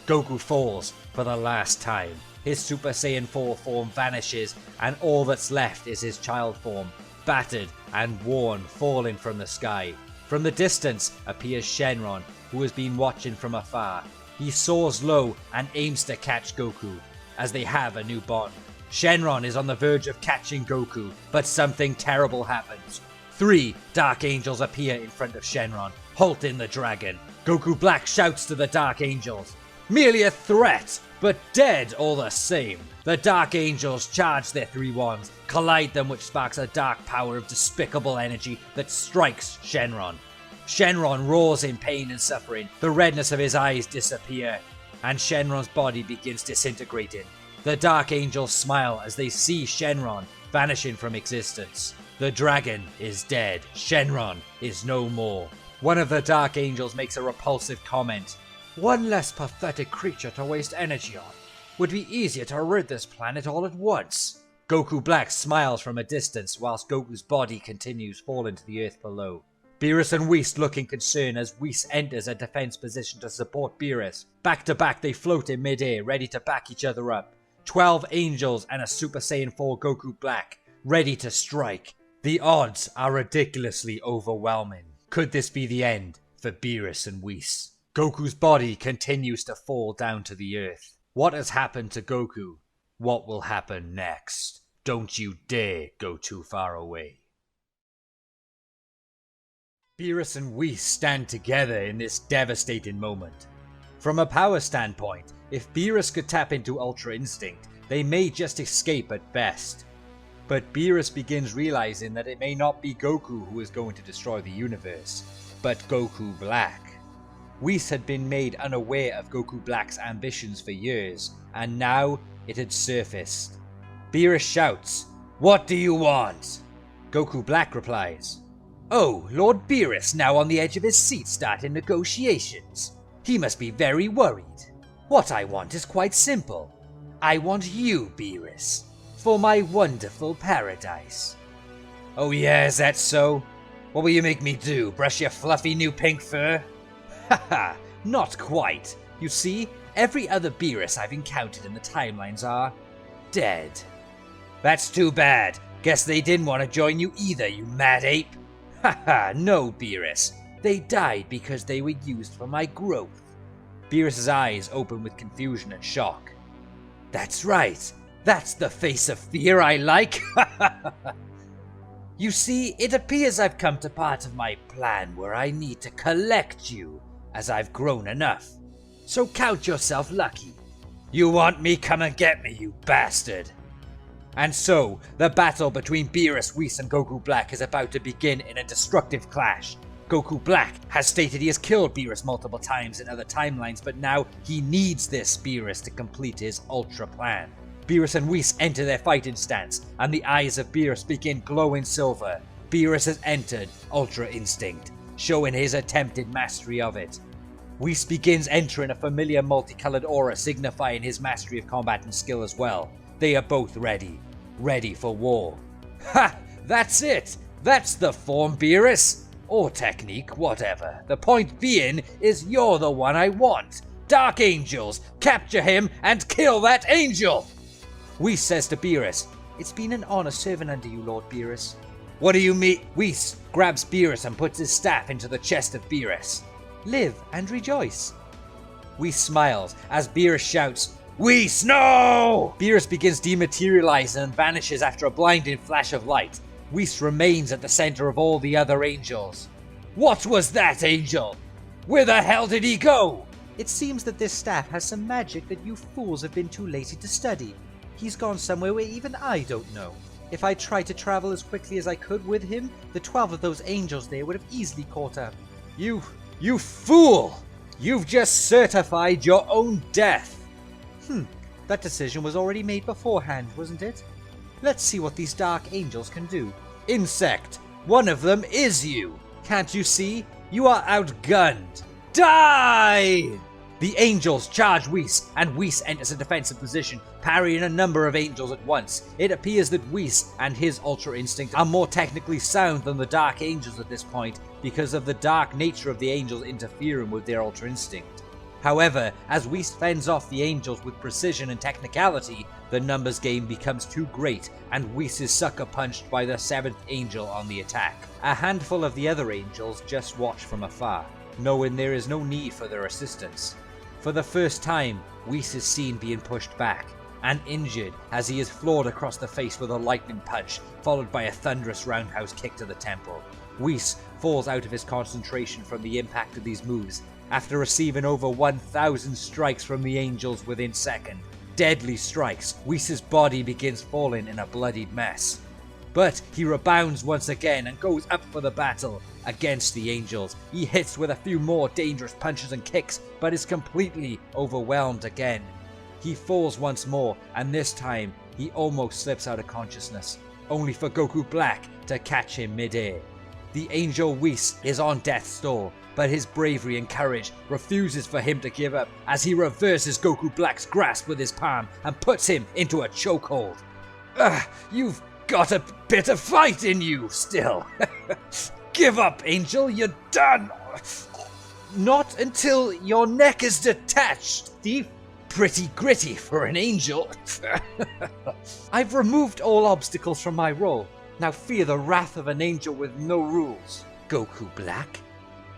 S1: Goku falls for the last time. His Super Saiyan 4 form vanishes, and all that's left is his child form, battered and worn, falling from the sky. From the distance appears Shenron, who has been watching from afar. He soars low and aims to catch Goku, as they have a new bond. Shenron is on the verge of catching Goku, but something terrible happens. 3 Dark Angels appear in front of Shenron, halting the dragon. Goku Black shouts to the Dark Angels, "Merely a threat, but dead all the same." The Dark Angels charge their 3 wands, collide them, which sparks a dark power of despicable energy that strikes Shenron. Shenron roars in pain and suffering. The redness of his eyes disappear. and Shenron's body begins disintegrating. The Dark Angels smile as they see Shenron vanishing from existence. The dragon is dead. Shenron is no more. One of the Dark Angels makes a repulsive comment. One less pathetic creature to waste energy on. Would be easier to rid this planet all at once. Goku Black smiles from a distance whilst Goku's body continues falling to the earth below. Beerus and Whis look in concern as Whis enters a defense position to support Beerus. Back to back they float in midair, ready to back each other up. 12 angels and a Super Saiyan 4 Goku Black, ready to strike. The odds are ridiculously overwhelming. Could this be the end for Beerus and Whis? Goku's body continues to fall down to the earth. What has happened to Goku? What will happen next? Don't you dare go too far away. Beerus and Whis stand together in this devastating moment. From a power standpoint, if Beerus could tap into Ultra Instinct, they may just escape at best. But Beerus begins realizing that it may not be Goku who is going to destroy the universe, but Goku Black. Whis had been made unaware of Goku Black's ambitions for years, and now it had surfaced. Beerus shouts, "What do you want?" Goku Black replies, "Oh, Lord Beerus now on the edge of his seat starting negotiations. He must be very worried. What I want is quite simple. I want you, Beerus, for my wonderful paradise." "Oh yeah, is that so? What will you make me do, brush your fluffy new pink fur?" "Haha, not quite. You see, every other Beerus I've encountered in the timelines are dead." "That's too bad. Guess they didn't want to join you either, you mad ape." "Haha, no, Beerus. They died because they were used for my growth." Beerus's eyes open with confusion and shock. "That's right. That's the face of fear I like." "You see, it appears I've come to part of my plan where I need to collect you, as I've grown enough. So count yourself lucky." "You want me? Come and get me, you bastard." And so, the battle between Beerus, Whis and Goku Black is about to begin in a destructive clash. Goku Black has stated he has killed Beerus multiple times in other timelines, but now he needs this Beerus to complete his Ultra plan. Beerus and Whis enter their fighting stance, and the eyes of Beerus begin glowing silver. Beerus has entered Ultra Instinct, showing his attempted mastery of it. Whis begins entering a familiar multicolored aura signifying his mastery of combat and skill as well. They are both ready for war. "Ha! That's it! That's the form, Beerus! Or technique, whatever. The point being is you're the one I want. Dark Angels, capture him and kill that angel!" Whis says to Beerus, "It's been an honor serving under you, Lord Beerus." "What do you mean?" Whis grabs Beerus and puts his staff into the chest of Beerus. "Live and rejoice." Whis smiles as Beerus shouts, "Whis, no!" Beerus begins dematerializing and vanishes after a blinding flash of light. Whis remains at the center of all the other angels. "What was that angel? Where the hell did he go?"
S2: It seems that this staff has some magic that you fools have been too lazy to study. He's gone somewhere where even I don't know. If I tried to travel as quickly as I could with him, the 12 of those angels there would have easily caught up.
S1: You fool! You've just certified your own death!
S2: That decision was already made beforehand, wasn't it? Let's see what these Dark Angels can do.
S1: Insect, one of them is you! Can't you see? You are outgunned! Die! The angels charge Whis, and Whis enters a defensive position, parrying a number of angels at once. It appears that Whis and his Ultra Instinct are more technically sound than the Dark Angels at this point because of the dark nature of the angels interfering with their Ultra Instinct. However, as Whis fends off the angels with precision and technicality, the numbers game becomes too great, and Whis is sucker punched by the 7th angel on the attack. A handful of the other angels just watch from afar, knowing there is no need for their assistance. For the first time, Whis is seen being pushed back, and injured as he is floored across the face with a lightning punch, followed by a thunderous roundhouse kick to the temple. Whis falls out of his concentration from the impact of these moves, after receiving over 1,000 strikes from the angels within seconds. Deadly strikes, Whis' body begins falling in a bloodied mess. But he rebounds once again and goes up for the battle against the Angels. He hits with a few more dangerous punches and kicks, but is completely overwhelmed again. He falls once more, and this time he almost slips out of consciousness, only for Goku Black to catch him mid-air. The Angel Whis is on death's door, but his bravery and courage refuses for him to give up as he reverses Goku Black's grasp with his palm and puts him into a chokehold. You've got a bit of fight in you still. Give up, Angel, you're done. Not until your neck is detached, thief. Pretty gritty for an angel. I've removed all obstacles from my role. Now fear the wrath of an angel with no rules. Goku Black?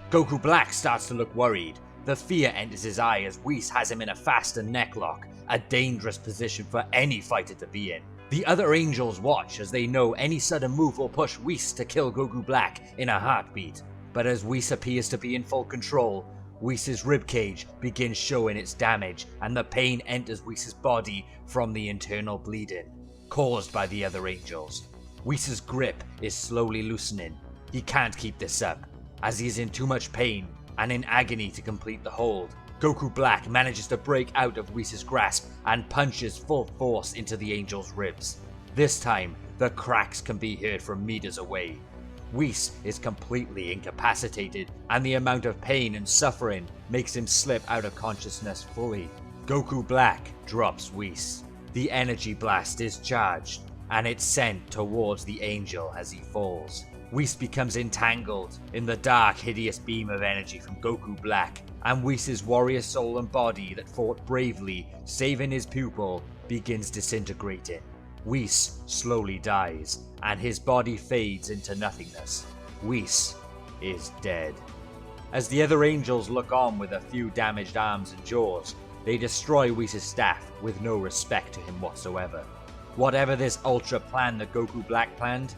S1: Goku Black starts to look worried. The fear enters his eye as Whis has him in a faster necklock, a dangerous position for any fighter to be in. The other angels watch as they know any sudden move will push Whis to kill Goku Black in a heartbeat. But as Whis appears to be in full control, Whis' ribcage begins showing its damage, and the pain enters Whis' body from the internal bleeding, caused by the other angels. Whis' grip is slowly loosening. He can't keep this up, as he is in too much pain and in agony to complete the hold. Goku Black manages to break out of Whis' grasp and punches full force into the angel's ribs. This time, the cracks can be heard from meters away. Whis is completely incapacitated, and the amount of pain and suffering makes him slip out of consciousness fully. Goku Black drops Whis. The energy blast is charged, and it's sent towards the angel as he falls. Whis becomes entangled in the dark, hideous beam of energy from Goku Black, and Whis' warrior soul and body that fought bravely, saving his pupil, begins disintegrating. Whis slowly dies, and his body fades into nothingness. Whis is dead. As the other angels look on with a few damaged arms and jaws, they destroy Whis' staff with no respect to him whatsoever. Whatever this ultra plan that Goku Black planned,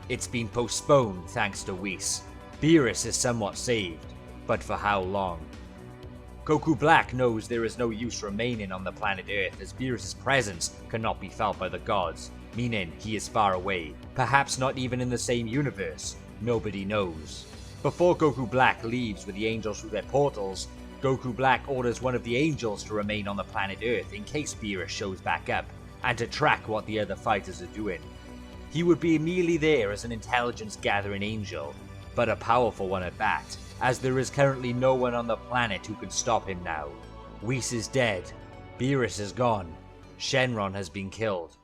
S1: it's been postponed thanks to Whis. Beerus is somewhat saved, but for how long? Goku Black knows there is no use remaining on the planet Earth as Beerus' presence cannot be felt by the gods, meaning he is far away, perhaps not even in the same universe. Nobody knows. Before Goku Black leaves with the angels through their portals, Goku Black orders one of the angels to remain on the planet Earth in case Beerus shows back up, and to track what the other fighters are doing. He would be merely there as an intelligence-gathering angel, but a powerful one at that, as there is currently no one on the planet who can stop him now. Whis is dead, Beerus is gone, Shenron has been killed.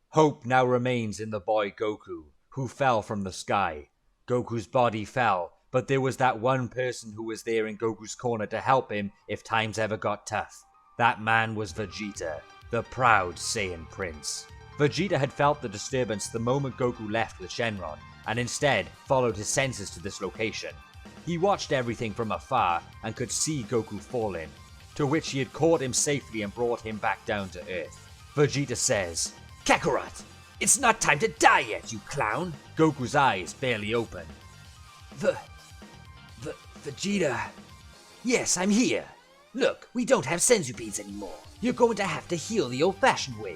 S1: Hope now remains in the boy Goku, who fell from the sky. Goku's body fell, but there was that one person who was there in Goku's corner to help him if times ever got tough. That man was Vegeta, the proud Saiyan Prince. Vegeta had felt the disturbance the moment Goku left with Shenron, and instead followed his senses to this location. He watched everything from afar and could see Goku falling, to which he had caught him safely and brought him back down to Earth. Vegeta says, "Kakarot, it's not time to die yet, you clown!" Goku's eyes barely open. Vegeta... Yes, I'm here. Look, we don't have senzu beads anymore. You're going to have to heal the old-fashioned way.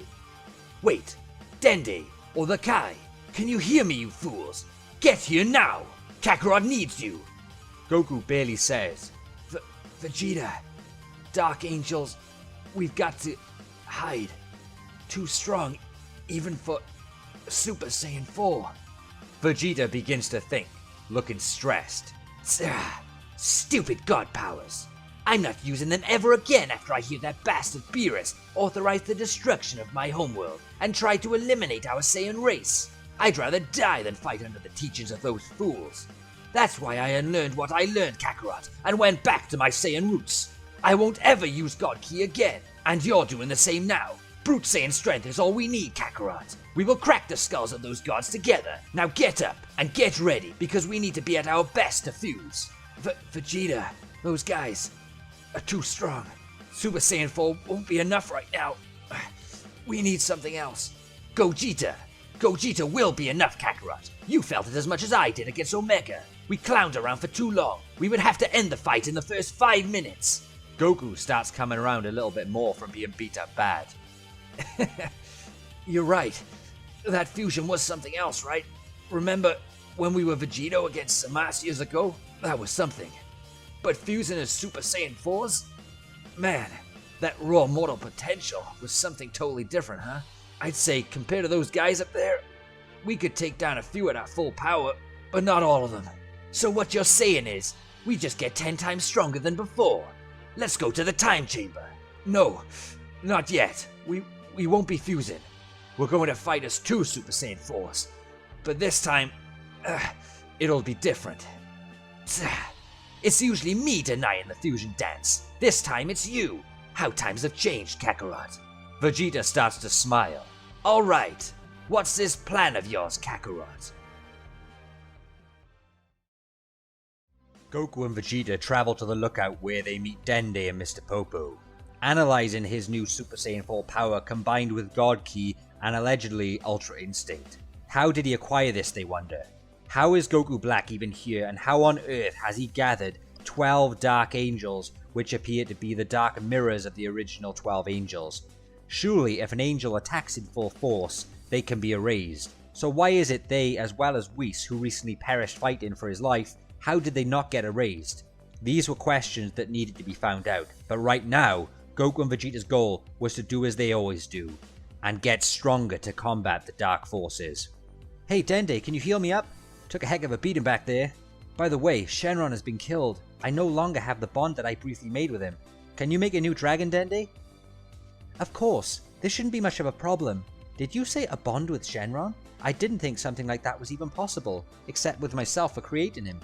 S1: Wait, Dende, or the Kai, can you hear me, you fools? Get here now! Kakarot needs you! Goku barely says, Vegeta, Dark Angels, we've got to hide. Too strong, even for Super Saiyan 4. Vegeta begins to think, looking stressed. Stupid god powers. I'm not using them ever again after I hear that bastard Beerus authorize the destruction of my homeworld and try to eliminate our Saiyan race. I'd rather die than fight under the teachings of those fools. That's why I unlearned what I learned, Kakarot, and went back to my Saiyan roots. I won't ever use God Ki again, and you're doing the same now. Brute Saiyan strength is all we need, Kakarot. We will crack the skulls of those gods together. Now get up and get ready, because we need to be at our best to fuse. Vegeta, those guys are too strong. Super Saiyan 4 won't be enough right now. We need something else. Gogeta. Gogeta will be enough, Kakarot. You felt it as much as I did against Omega. We clowned around for too long. We would have to end the fight in the first 5 minutes. Goku starts coming around a little bit more from being beat up bad. You're right. That fusion was something else, right? Remember when we were Vegito against Samas years ago? That was something. But fusing as Super Saiyan 4s? Man, that raw mortal potential was something totally different, huh? I'd say compared to those guys up there, we could take down a few at our full power, but not all of them. So what you're saying is, we just get 10 times stronger than before. Let's go to the time chamber. No, not yet. We won't be fusing. We're going to fight as 2 Super Saiyan 4s. But this time, it'll be different. It's usually me denying the fusion dance. This time it's you. How times have changed, Kakarot. Vegeta starts to smile. Alright, what's this plan of yours, Kakarot?
S2: Goku and Vegeta travel to the lookout where they meet Dende and Mr. Popo. Analyzing his new Super Saiyan 4 power combined with God Ki and allegedly Ultra Instinct. How did he acquire this, they wonder? How is Goku Black even here, and how on earth has he gathered 12 Dark Angels, which appear to be the dark mirrors of the original 12 angels? Surely, if an angel attacks in full force, they can be erased. So why is it they, as well as Whis, who recently perished fighting for his life, how did they not get erased? These were questions that needed to be found out, but right now, Goku and Vegeta's goal was to do as they always do, and get stronger to combat the dark forces. Hey Dende, can you heal me up? Took a heck of a beating back there. By the way, Shenron has been killed. I no longer have the bond that I briefly made with him. Can you make a new dragon, Dende? Of course, this shouldn't be much of a problem. Did you say a bond with Shenron? I didn't think something like that was even possible, except with myself for creating him.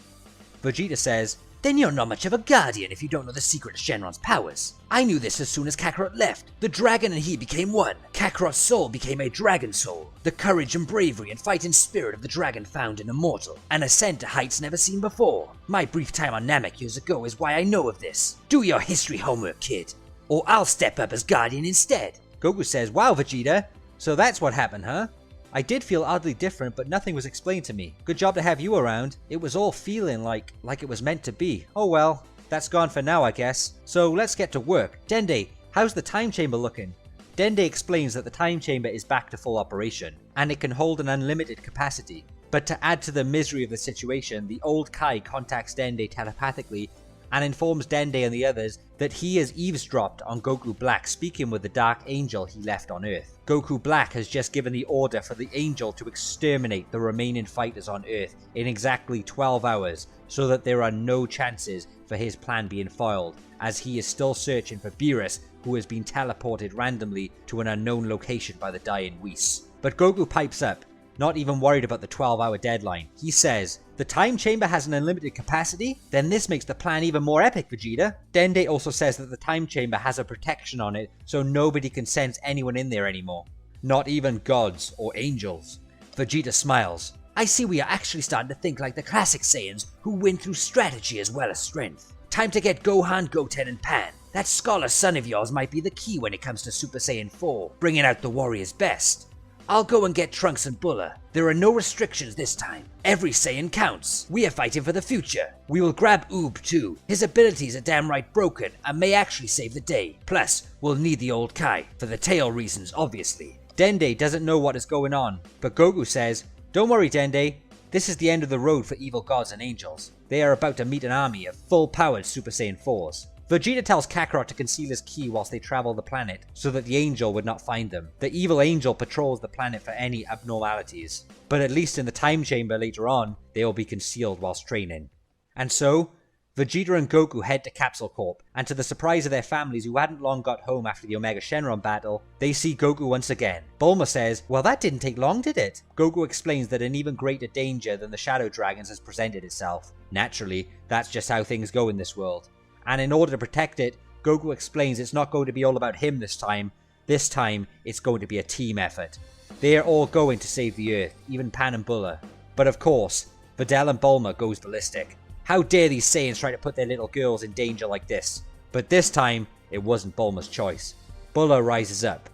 S2: Vegeta says, then you're not much of a guardian if you don't know the secret of Shenron's powers. I knew this as soon as Kakarot left. The dragon and he became one. Kakarot's soul became a dragon soul. The courage and bravery and fighting spirit of the dragon found an immortal. An ascent to heights never seen before. My brief time on Namek years ago is why I know of this. Do your history homework, kid. Or I'll step up as guardian instead. Goku says, wow Vegeta, so that's what happened, huh? I did feel oddly different, but nothing was explained to me. Good job to have you around. It was all feeling like it was meant to be. Oh well, that's gone for now I guess. So let's get to work. Dende, how's the time chamber looking? Dende explains that the time chamber is back to full operation, and it can hold an unlimited capacity. But to add to the misery of the situation, the old Kai contacts Dende telepathically and informs Dende and the others that he has eavesdropped on Goku Black speaking with the Dark Angel he left on Earth. Goku Black has just given the order for the Angel to exterminate the remaining fighters on Earth in exactly 12 hours, so that there are no chances for his plan being foiled, as he is still searching for Beerus, who has been teleported randomly to an unknown location by the dying Whis. But Goku pipes up, not even worried about the 12-hour deadline. He says, the time chamber has an unlimited capacity? Then this makes the plan even more epic, Vegeta. Dende also says that the time chamber has a protection on it, so nobody can sense anyone in there anymore. Not even gods or angels. Vegeta smiles. I see we are actually starting to think like the classic Saiyans who win through strategy as well as strength. Time to get Gohan, Goten, and Pan. That scholar son of yours might be the key when it comes to Super Saiyan 4, bringing out the warrior's best. I'll go and get Trunks and Bulla. There are no restrictions this time. Every Saiyan counts. We are fighting for the future. We will grab Oob too. His abilities are damn right broken and may actually save the day. Plus, we'll need the old Kai, for the tail reasons obviously. Dende doesn't know what is going on, but Goku says, don't worry Dende, this is the end of the road for evil gods and angels. They are about to meet an army of full-powered Super Saiyan 4s. Vegeta tells Kakarot to conceal his ki whilst they travel the planet, so that the angel would not find them. The evil angel patrols the planet for any abnormalities, but at least in the time chamber later on, they will be concealed whilst training. And so, Vegeta and Goku head to Capsule Corp, and to the surprise of their families who hadn't long got home after the Omega Shenron battle, they see Goku once again. Bulma says, well that didn't take long did it? Goku explains that an even greater danger than the Shadow Dragons has presented itself. Naturally, that's just how things go in this world. And in order to protect it, Goku explains it's not going to be all about him this time. This time, it's going to be a team effort. They are all going to save the Earth, even Pan and Bulla. But of course, Videl and Bulma goes ballistic. How dare these Saiyans try to put their little girls in danger like this? But this time, it wasn't Bulma's choice. Bulla rises up.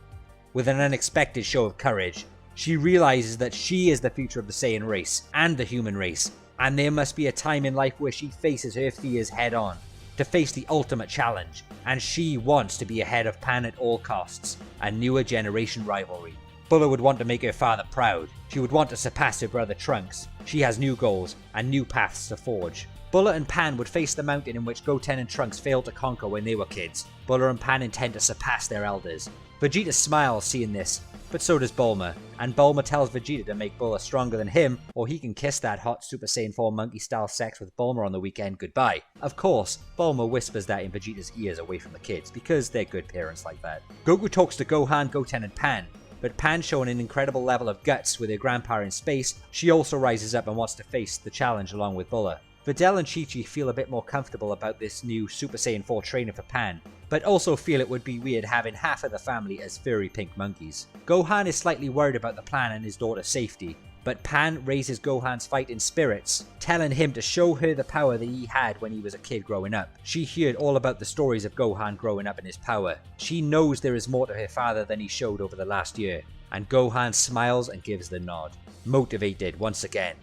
S2: With an unexpected show of courage, she realizes that she is the future of the Saiyan race, and the human race, and there must be a time in life where she faces her fears head on. To face the ultimate challenge, and she wants to be ahead of Pan at all costs, a newer generation rivalry.
S1: Bulma would want to make her father proud. She would want to surpass her brother Trunks. She has new goals and new paths to forge. Bulma and Pan would face the mountain in which Goten and Trunks failed to conquer when they were kids. Bulma and Pan intend to surpass their elders. Vegeta smiles seeing this, but so does Bulma, and Bulma tells Vegeta to make Bulma stronger than him, or he can kiss that hot Super Saiyan 4 monkey-style sex with Bulma on the weekend goodbye. Of course, Bulma whispers that in Vegeta's ears away from the kids, because they're good parents like that. Goku talks to Gohan, Goten, and Pan, but Pan showing an incredible level of guts with her grandpa in space, she also rises up and wants to face the challenge along with Bulma. Videl and Chi-Chi feel a bit more comfortable about this new Super Saiyan 4 training for Pan, but also feel it would be weird having half of the family as furry pink monkeys. Gohan is slightly worried about the plan and his daughter's safety, but Pan raises Gohan's fighting spirits, telling him to show her the power that he had when he was a kid growing up. She heard all about the stories of Gohan growing up in his power. She knows there is more to her father than he showed over the last year, and Gohan smiles and gives the nod, motivated once again.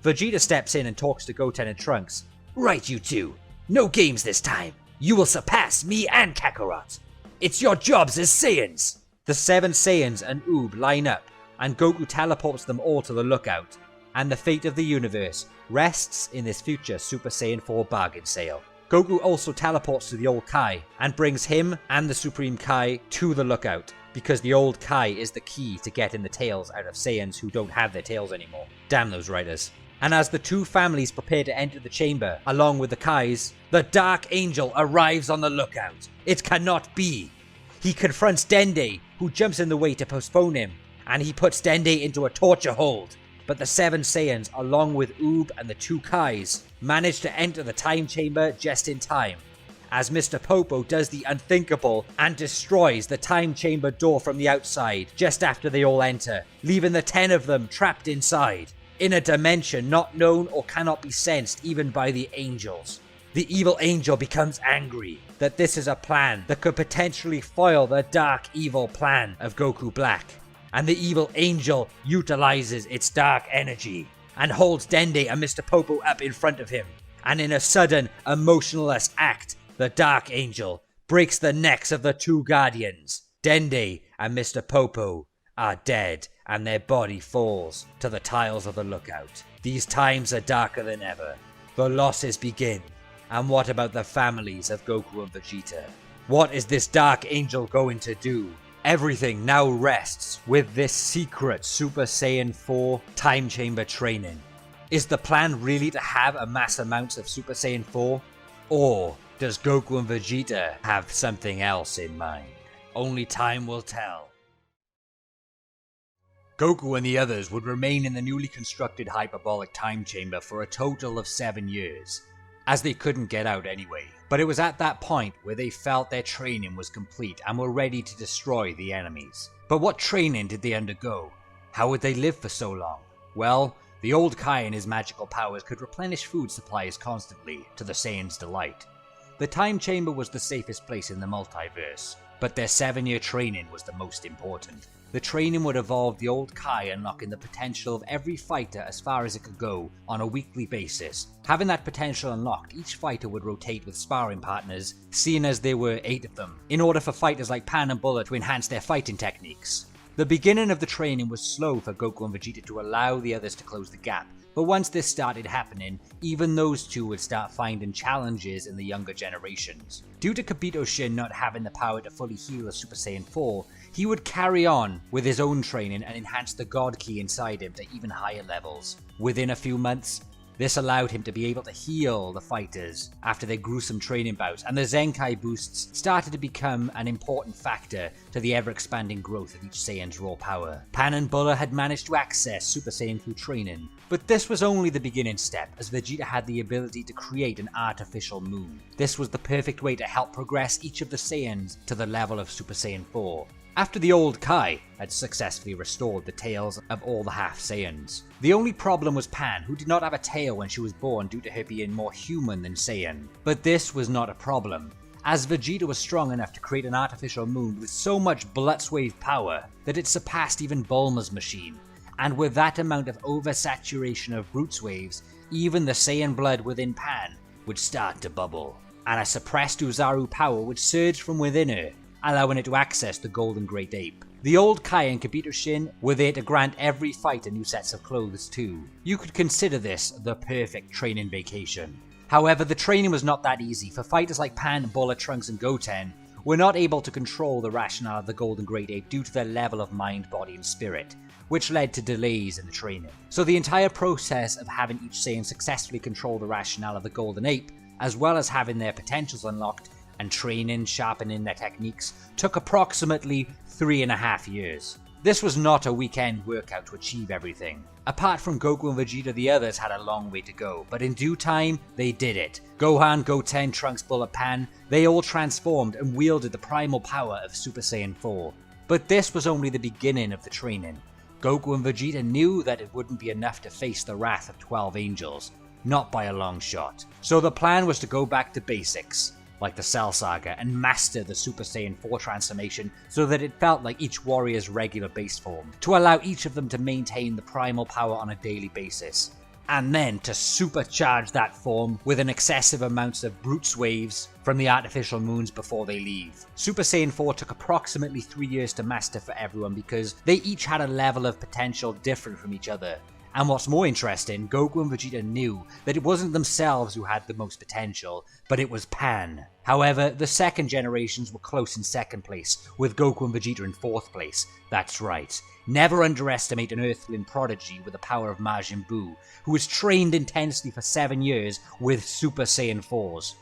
S1: Vegeta steps in and talks to Goten and Trunks. Right, you two. No games this time. You will surpass me and Kakarot. It's your jobs as Saiyans. The 7 Saiyans and Oob line up, and Goku teleports them all to the lookout, and the fate of the universe rests in this future Super Saiyan 4 bargain sale. Goku also teleports to the old Kai, and brings him and the Supreme Kai to the lookout, because the old Kai is the key to getting the tails out of Saiyans who don't have their tails anymore. Damn those writers. And as the two families prepare to enter the chamber, along with the Kais, the Dark Angel arrives on the lookout. It cannot be. He confronts Dende, who jumps in the way to postpone him, and he puts Dende into a torture hold. But the 7 Saiyans, along with Oob and the 2 Kais, manage to enter the time chamber just in time, as Mr. Popo does the unthinkable and destroys the time chamber door from the outside just after they all enter, leaving the 10 of them trapped inside, in a dimension not known or cannot be sensed even by the angels. The evil angel becomes angry that this is a plan that could potentially foil the dark evil plan of Goku Black, and the evil angel utilizes its dark energy and holds Dende and Mr. Popo up in front of him, and in a sudden emotionless act, the Dark Angel breaks the necks of the 2 Guardians. Dende and Mr. Popo are dead, and their body falls to the tiles of the lookout. These times are darker than ever. The losses begin. And what about the families of Goku and Vegeta? What is this Dark Angel going to do? Everything now rests with this secret Super Saiyan 4 time chamber training. Is the plan really to have a mass amount of Super Saiyan 4? Or does Goku and Vegeta have something else in mind? Only time will tell. Goku and the others would remain in the newly constructed hyperbolic time chamber for a total of 7 years, as they couldn't get out anyway. But it was at that point where they felt their training was complete and were ready to destroy the enemies. But what training did they undergo? How would they live for so long? Well, the old Kai and his magical powers could replenish food supplies constantly, to the Saiyans' delight. The time chamber was the safest place in the multiverse, but their 7-year training was the most important. The training would evolve the old Kai, unlocking the potential of every fighter as far as it could go on a weekly basis. Having that potential unlocked, each fighter would rotate with sparring partners, seeing as there were 8 of them, in order for fighters like Pan and Bulma to enhance their fighting techniques. The beginning of the training was slow for Goku and Vegeta to allow the others to close the gap, but once this started happening, even those two would start finding challenges in the younger generations. Due to Kibito Shin not having the power to fully heal a Super Saiyan 4, he would carry on with his own training and enhance the God Ki inside him to even higher levels. Within a few months, this allowed him to be able to heal the fighters after their gruesome training bouts, and the Zenkai boosts started to become an important factor to the ever-expanding growth of each Saiyan's raw power. Pan and Bulma had managed to access Super Saiyan through training, but this was only the beginning step, as Vegeta had the ability to create an artificial moon. This was the perfect way to help progress each of the Saiyans to the level of Super Saiyan 4. After the old Kai had successfully restored the tails of all the half Saiyans. The only problem was Pan, who did not have a tail when she was born due to her being more human than Saiyan. But this was not a problem, as Vegeta was strong enough to create an artificial moon with so much Blitzwave power that it surpassed even Bulma's machine. And with that amount of oversaturation of Brutes waves, even the Saiyan blood within Pan would start to bubble, and a suppressed Uzaru power would surge from within her, allowing it to access the Golden Great Ape. The old Kai and Kibito Shin were there to grant every fighter new sets of clothes too. You could consider this the perfect training vacation. However, the training was not that easy, for fighters like Pan, Bulla, Trunks and Goten were not able to control the rationale of the Golden Great Ape due to their level of mind, body and spirit, which led to delays in the training. So the entire process of having each Saiyan successfully control the rationale of the Golden Ape, as well as having their potentials unlocked and training, sharpening their techniques, took approximately 3.5 years. This was not a weekend workout to achieve everything. Apart from Goku and Vegeta, the others had a long way to go, but in due time, they did it. Gohan, Goten, Trunks, Bulla, Pan, they all transformed and wielded the primal power of Super Saiyan 4. But this was only the beginning of the training. Goku and Vegeta knew that it wouldn't be enough to face the wrath of 12 angels, not by a long shot. So the plan was to go back to basics, like the Cell Saga, and master the Super Saiyan 4 transformation so that it felt like each warrior's regular base form, to allow each of them to maintain the primal power on a daily basis, and then to supercharge that form with an excessive amounts of brutes waves from the artificial moons before they leave. Super Saiyan 4 took approximately 3 years to master for everyone because they each had a level of potential different from each other. And what's more interesting, Goku and Vegeta knew that it wasn't themselves who had the most potential, but it was Pan. However, the second generations were close in second place, with Goku and Vegeta in fourth place. That's right. Never underestimate an Earthling prodigy with the power of Majin Buu, who was trained intensely for 7 years with Super Saiyan 4s.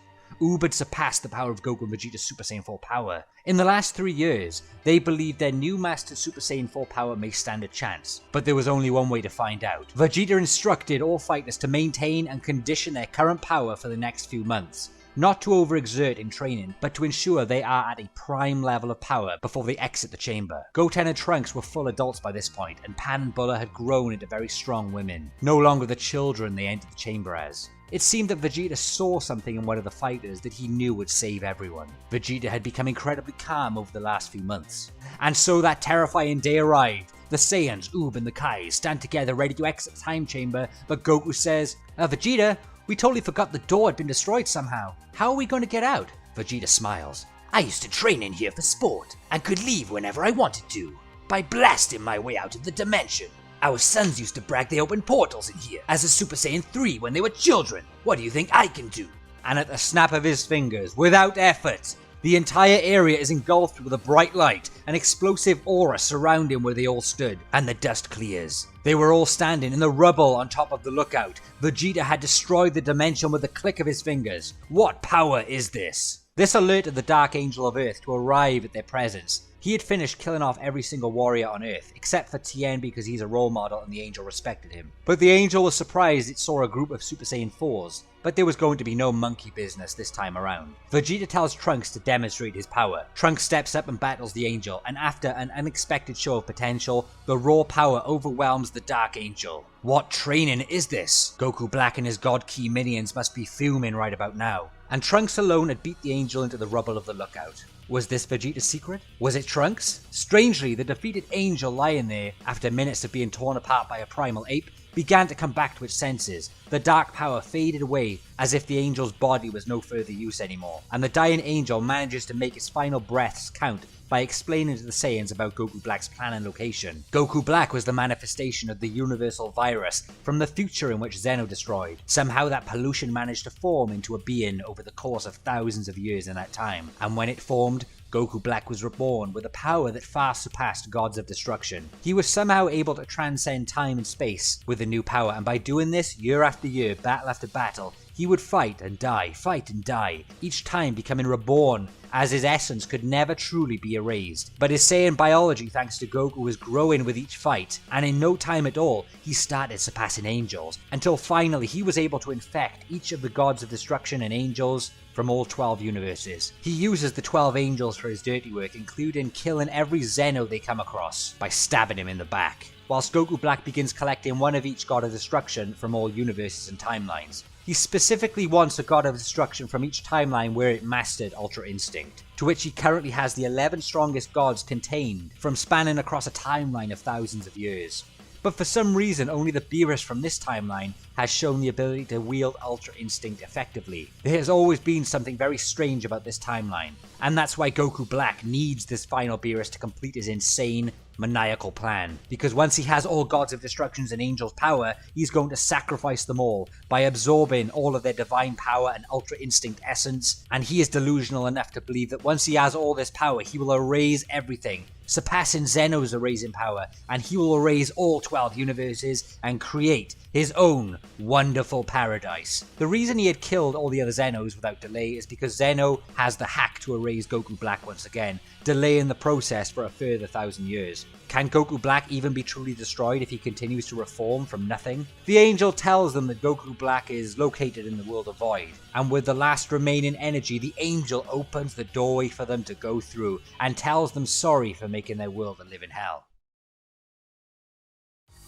S1: Oob had surpassed the power of Goku and Vegeta's Super Saiyan 4 power. In the last 3 years, they believed their new master Super Saiyan 4 power may stand a chance, but there was only one way to find out. Vegeta instructed all fighters to maintain and condition their current power for the next few months, not to overexert in training, but to ensure they are at a prime level of power before they exit the chamber. Goten and Trunks were full adults by this point, and Pan and Bulla had grown into very strong women, no longer the children they entered the chamber as. It seemed that Vegeta saw something in one of the fighters that he knew would save everyone. Vegeta had become incredibly calm over the last few months. And so that terrifying day arrived. The Saiyans, Oob and the Kais stand together ready to exit the time chamber, but Goku says, Vegeta, we totally forgot the door had been destroyed somehow. How are we going to get out? Vegeta smiles. I used to train in here for sport, and could leave whenever I wanted to, by blasting my way out of the dimension. Our sons used to brag they opened portals in here as a Super Saiyan 3 when they were children. What do you think I can do? And at the snap of his fingers, without effort, the entire area is engulfed with a bright light, an explosive aura surrounding where they all stood, and the dust clears. They were all standing in the rubble on top of the lookout. Vegeta had destroyed the dimension with a click of his fingers. What power is this? This alerted the Dark Angel of Earth to arrive at their presence. He had finished killing off every single warrior on Earth, except for Tien because he's a role model and the angel respected him. But the angel was surprised it saw a group of Super Saiyan 4s, but there was going to be no monkey business this time around. Vegeta tells Trunks to demonstrate his power. Trunks steps up and battles the angel, and after an unexpected show of potential, the raw power overwhelms the Dark Angel. What training is this? Goku Black and his God Key minions must be fuming right about now. And Trunks alone had beat the angel into the rubble of the lookout. Was this Vegeta's secret? Was it Trunks? Strangely, the defeated angel lying there, after minutes of being torn apart by a primal ape, began to come back to its senses. The dark power faded away as if the angel's body was no further use anymore, and the dying angel manages to make its final breaths count by explaining to the Saiyans about Goku Black's plan and location. Goku Black was the manifestation of the universal virus from the future in which Zeno destroyed. Somehow that pollution managed to form into a being over the course of thousands of years in that time, and when it formed, Goku Black was reborn with a power that far surpassed gods of destruction. He was somehow able to transcend time and space with the new power, and by doing this, year after year, battle after battle, he would fight and die, each time becoming reborn, as his essence could never truly be erased. But his Saiyan biology, thanks to Goku, was growing with each fight, and in no time at all, he started surpassing angels, until finally he was able to infect each of the gods of destruction and angels from all 12 universes. He uses the 12 angels for his dirty work, including killing every Zeno they come across by stabbing him in the back, whilst Goku Black begins collecting one of each god of destruction from all universes and timelines. He specifically wants a god of destruction from each timeline where it mastered Ultra Instinct, to which he currently has the 11 strongest gods contained from spanning across a timeline of thousands of years. But for some reason, only the Beerus from this timeline has shown the ability to wield Ultra Instinct effectively. There has always been something very strange about this timeline, and that's why Goku Black needs this final Beerus to complete his insane, maniacal plan. Because once he has all Gods of Destruction's and Angels' power, he's going to sacrifice them all by absorbing all of their divine power and Ultra Instinct essence, and he is delusional enough to believe that once he has all this power, he will erase everything, surpassing Zeno's erasing power, and he will erase all 12 universes and create his own wonderful paradise. The reason he had killed all the other Zenos without delay is because Zeno has the hack to erase Goku Black once again, delaying the process for a further 1,000 years. Can Goku Black even be truly destroyed if he continues to reform from nothing? The angel tells them that Goku Black is located in the world of Void, and with the last remaining energy, the angel opens the doorway for them to go through and tells them sorry for making their world a living hell.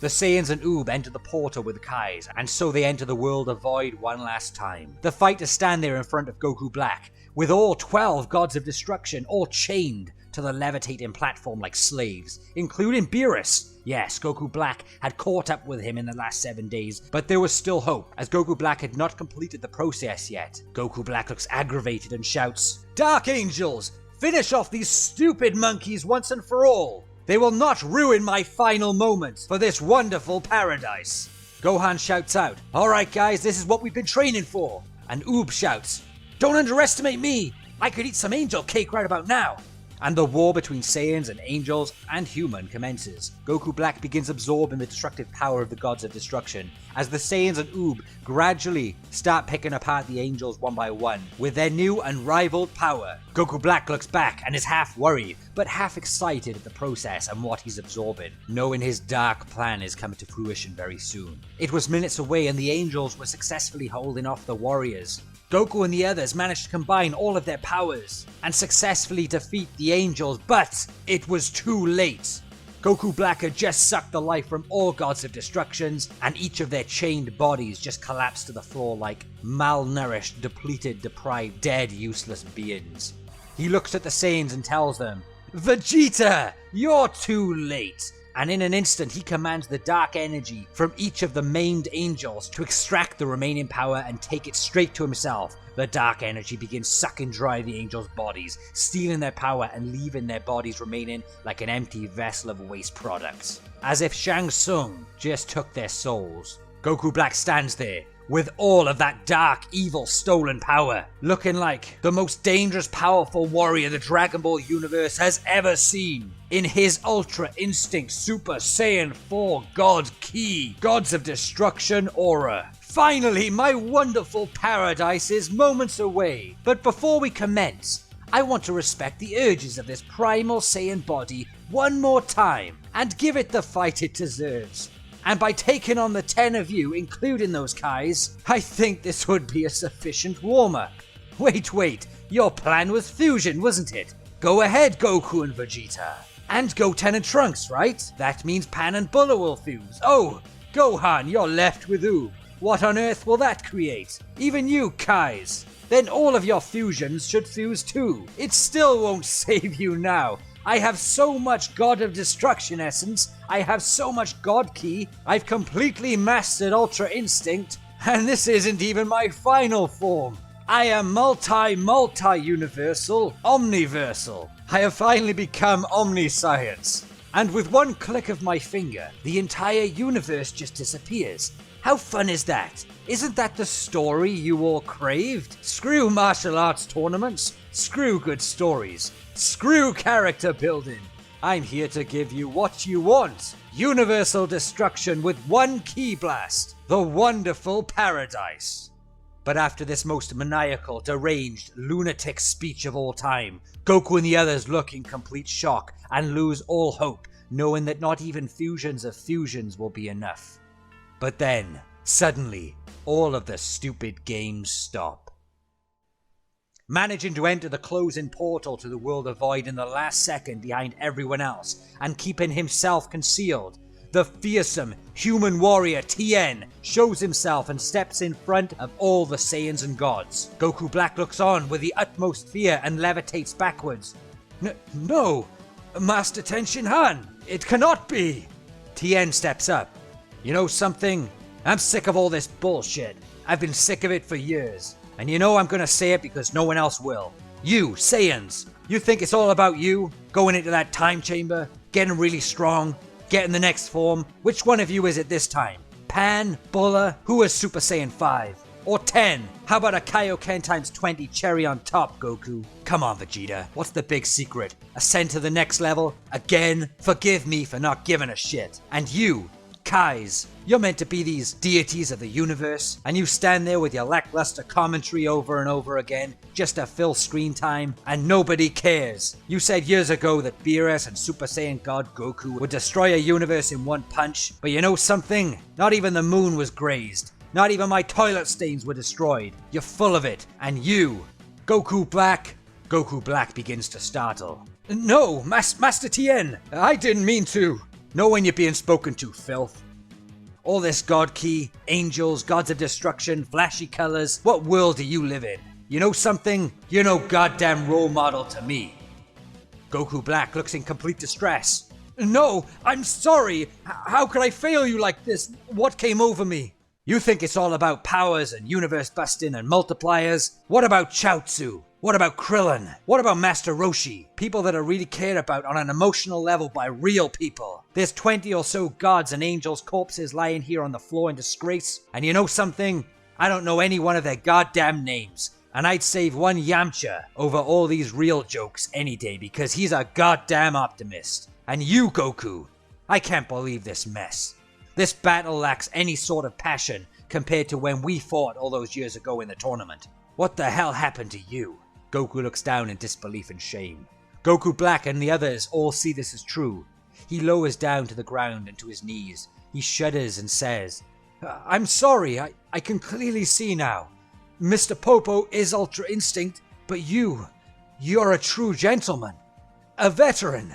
S1: The Saiyans and Oob enter the portal with the Kais, and so they enter the world of Void one last time. The fighters stand there in front of Goku Black, with all 12 Gods of Destruction all chained to the levitating platform like slaves, including Beerus. Yes, Goku Black had caught up with him in the last 7 days, but there was still hope, as Goku Black had not completed the process yet. Goku Black looks aggravated and shouts, "Dark Angels, finish off these stupid monkeys once and for all! They will not ruin my final moments for this wonderful paradise." Gohan shouts out, "Alright guys, this is what we've been training for." And Oob shouts, "Don't underestimate me! I could eat some angel cake right about now." And the war between Saiyans and Angels and human commences. Goku Black begins absorbing the destructive power of the Gods of Destruction, as the Saiyans and Oob gradually start picking apart the Angels one by one with their new unrivaled power. Goku Black looks back and is half worried, but half excited at the process and what he's absorbing, knowing his dark plan is coming to fruition very soon. It was minutes away and the Angels were successfully holding off the warriors. Goku and the others managed to combine all of their powers and successfully defeat the Angels, but it was too late. Goku Black had just sucked the life from all Gods of Destructions, and each of their chained bodies just collapsed to the floor like malnourished, depleted, deprived, dead, useless beings. He looks at the Saiyans and tells them, "Vegeta, you're too late." And in an instant, he commands the dark energy from each of the maimed angels to extract the remaining power and take it straight to himself. The dark energy begins sucking dry the angels' bodies, stealing their power and leaving their bodies remaining like an empty vessel of waste products. As if Shang Tsung just took their souls. Goku Black stands there, with all of that dark, evil, stolen power, looking like the most dangerous, powerful warrior the Dragon Ball universe has ever seen. In his Ultra Instinct Super Saiyan 4 God Ki, Gods of Destruction aura. Finally, my wonderful paradise is moments away. But before we commence, I want to respect the urges of this primal Saiyan body one more time, and give it the fight it deserves. And by taking on the 10 of you, including those Kais, I think this would be a sufficient warm-up. Wait, your plan was fusion, wasn't it? Go ahead, Goku and Vegeta. And Goten and Trunks, right? That means Pan and Bulla will fuse. Oh, Gohan, you're left with Oob. What on earth will that create? Even you, Kais. Then all of your fusions should fuse too. It still won't save you now. I have so much God of Destruction essence, I have so much God Ki, I've completely mastered Ultra Instinct, and this isn't even my final form. I am multi-universal, omniversal. I have finally become Omniscience. And with one click of my finger, the entire universe just disappears. How fun is that? Isn't that the story you all craved? Screw martial arts tournaments. Screw good stories. Screw character building. I'm here to give you what you want. Universal destruction with one ki blast. The wonderful paradise. But after this most maniacal, deranged, lunatic speech of all time, Goku and the others look in complete shock and lose all hope, knowing that not even fusions of fusions will be enough. But then, suddenly, all of the stupid games stop. Managing to enter the closing portal to the world of Void in the last second behind everyone else, and keeping himself concealed, the fearsome human warrior Tien shows himself and steps in front of all the Saiyans and gods. Goku Black looks on with the utmost fear and levitates backwards. No, Master Tenshinhan, it cannot be! Tien steps up. You know something? I'm sick of all this bullshit. I've been sick of it for years. And you know I'm gonna say it because no one else will. You, Saiyans, you think it's all about you? Going into that time chamber, getting really strong, getting the next form? Which one of you is it this time? Pan, Bulla, who is Super Saiyan 5? Or 10? How about a Kaioken times 20 cherry on top, Goku? Come on, Vegeta, what's the big secret? Ascend to the next level? Again? Forgive me for not giving a shit. And you, Kais, you're meant to be these deities of the universe, and you stand there with your lackluster commentary over and over again, just to fill screen time, and nobody cares. You said years ago that Beerus and Super Saiyan God Goku would destroy a universe in one punch, but you know something? Not even the moon was grazed. Not even my toilet stains were destroyed. You're full of it. And you, Goku Black? Goku Black begins to startle. No, Master Tien, I didn't mean to. Know when you're being spoken to, filth. All this God Key, angels, gods of destruction, flashy colors. What world do you live in? You know something? You're no goddamn role model to me. Goku Black looks in complete distress. No, I'm sorry. How could I fail you like this? What came over me? You think it's all about powers and universe busting and multipliers? What about Chaozu? What about Krillin? What about Master Roshi? People that are really cared about on an emotional level by real people. There's 20 or so gods and angels' corpses lying here on the floor in disgrace. And you know something? I don't know any one of their goddamn names. And I'd save one Yamcha over all these real jokes any day because he's a goddamn optimist. And you, Goku, I can't believe this mess. This battle lacks any sort of passion compared to when we fought all those years ago in the tournament. What the hell happened to you? Goku looks down in disbelief and shame. Goku Black and the others all see this as true. He lowers down to the ground and to his knees. He shudders and says, I'm sorry, I can clearly see now. Mr. Popo is Ultra Instinct, but you're a true gentleman. A veteran.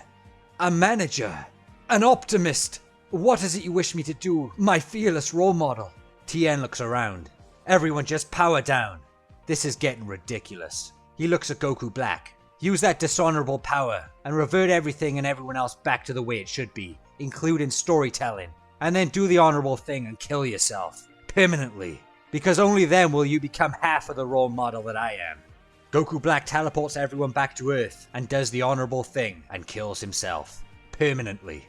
S1: A manager. An optimist. What is it you wish me to do, my fearless role model? Tien looks around. Everyone just power down. This is getting ridiculous. He looks at Goku Black. Use that dishonorable power and revert everything and everyone else back to the way it should be, including storytelling. And then do the honorable thing and kill yourself. Permanently. Because only then will you become half of the role model that I am. Goku Black teleports everyone back to Earth and does the honorable thing and kills himself. Permanently.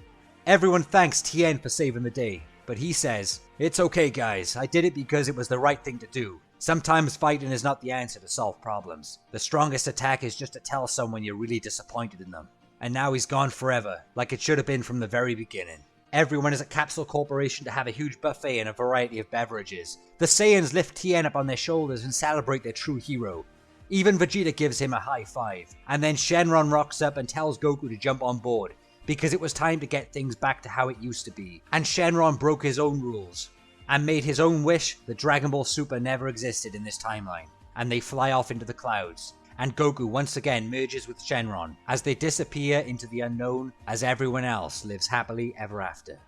S1: Everyone thanks Tien for saving the day, but he says, it's okay guys, I did it because it was the right thing to do. Sometimes fighting is not the answer to solve problems. The strongest attack is just to tell someone you're really disappointed in them. And now he's gone forever, like it should have been from the very beginning. Everyone is at Capsule Corporation to have a huge buffet and a variety of beverages. The Saiyans lift Tien up on their shoulders and celebrate their true hero. Even Vegeta gives him a high five. And then Shenron rocks up and tells Goku to jump on board, because it was time to get things back to how it used to be. And Shenron broke his own rules, and made his own wish that Dragon Ball Super never existed in this timeline. And they fly off into the clouds, and Goku once again merges with Shenron as they disappear into the unknown as everyone else lives happily ever after.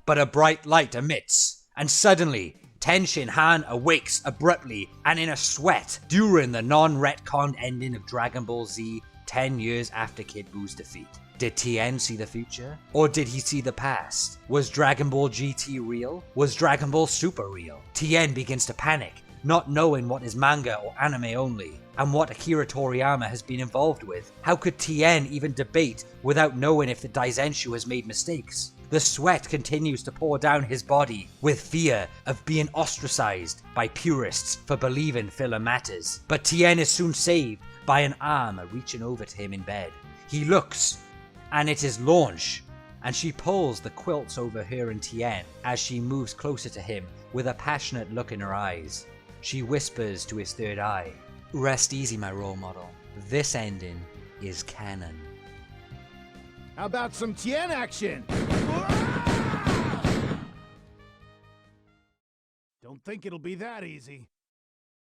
S1: But a bright light emits, and suddenly, Ten Shin Han awakes abruptly and in a sweat during the non-retconned ending of Dragon Ball Z 10 years after Kid Buu's defeat. Did Tien see the future? Or did he see the past? Was Dragon Ball GT real? Was Dragon Ball Super real? Tien begins to panic, not knowing what is manga or anime only, and what Akira Toriyama has been involved with. How could Tien even debate without knowing if the Daizenshu has made mistakes? The sweat continues to pour down his body, with fear of being ostracized by purists for believing filler matters. But Tien is soon saved by an arm reaching over to him in bed. He looks, and it is Launch, and she pulls the quilts over her and Tien as she moves closer to him with a passionate look in her eyes. She whispers to his third eye, rest easy, my role model. This ending is canon.
S3: How about some Tien action? Don't think it'll be that easy.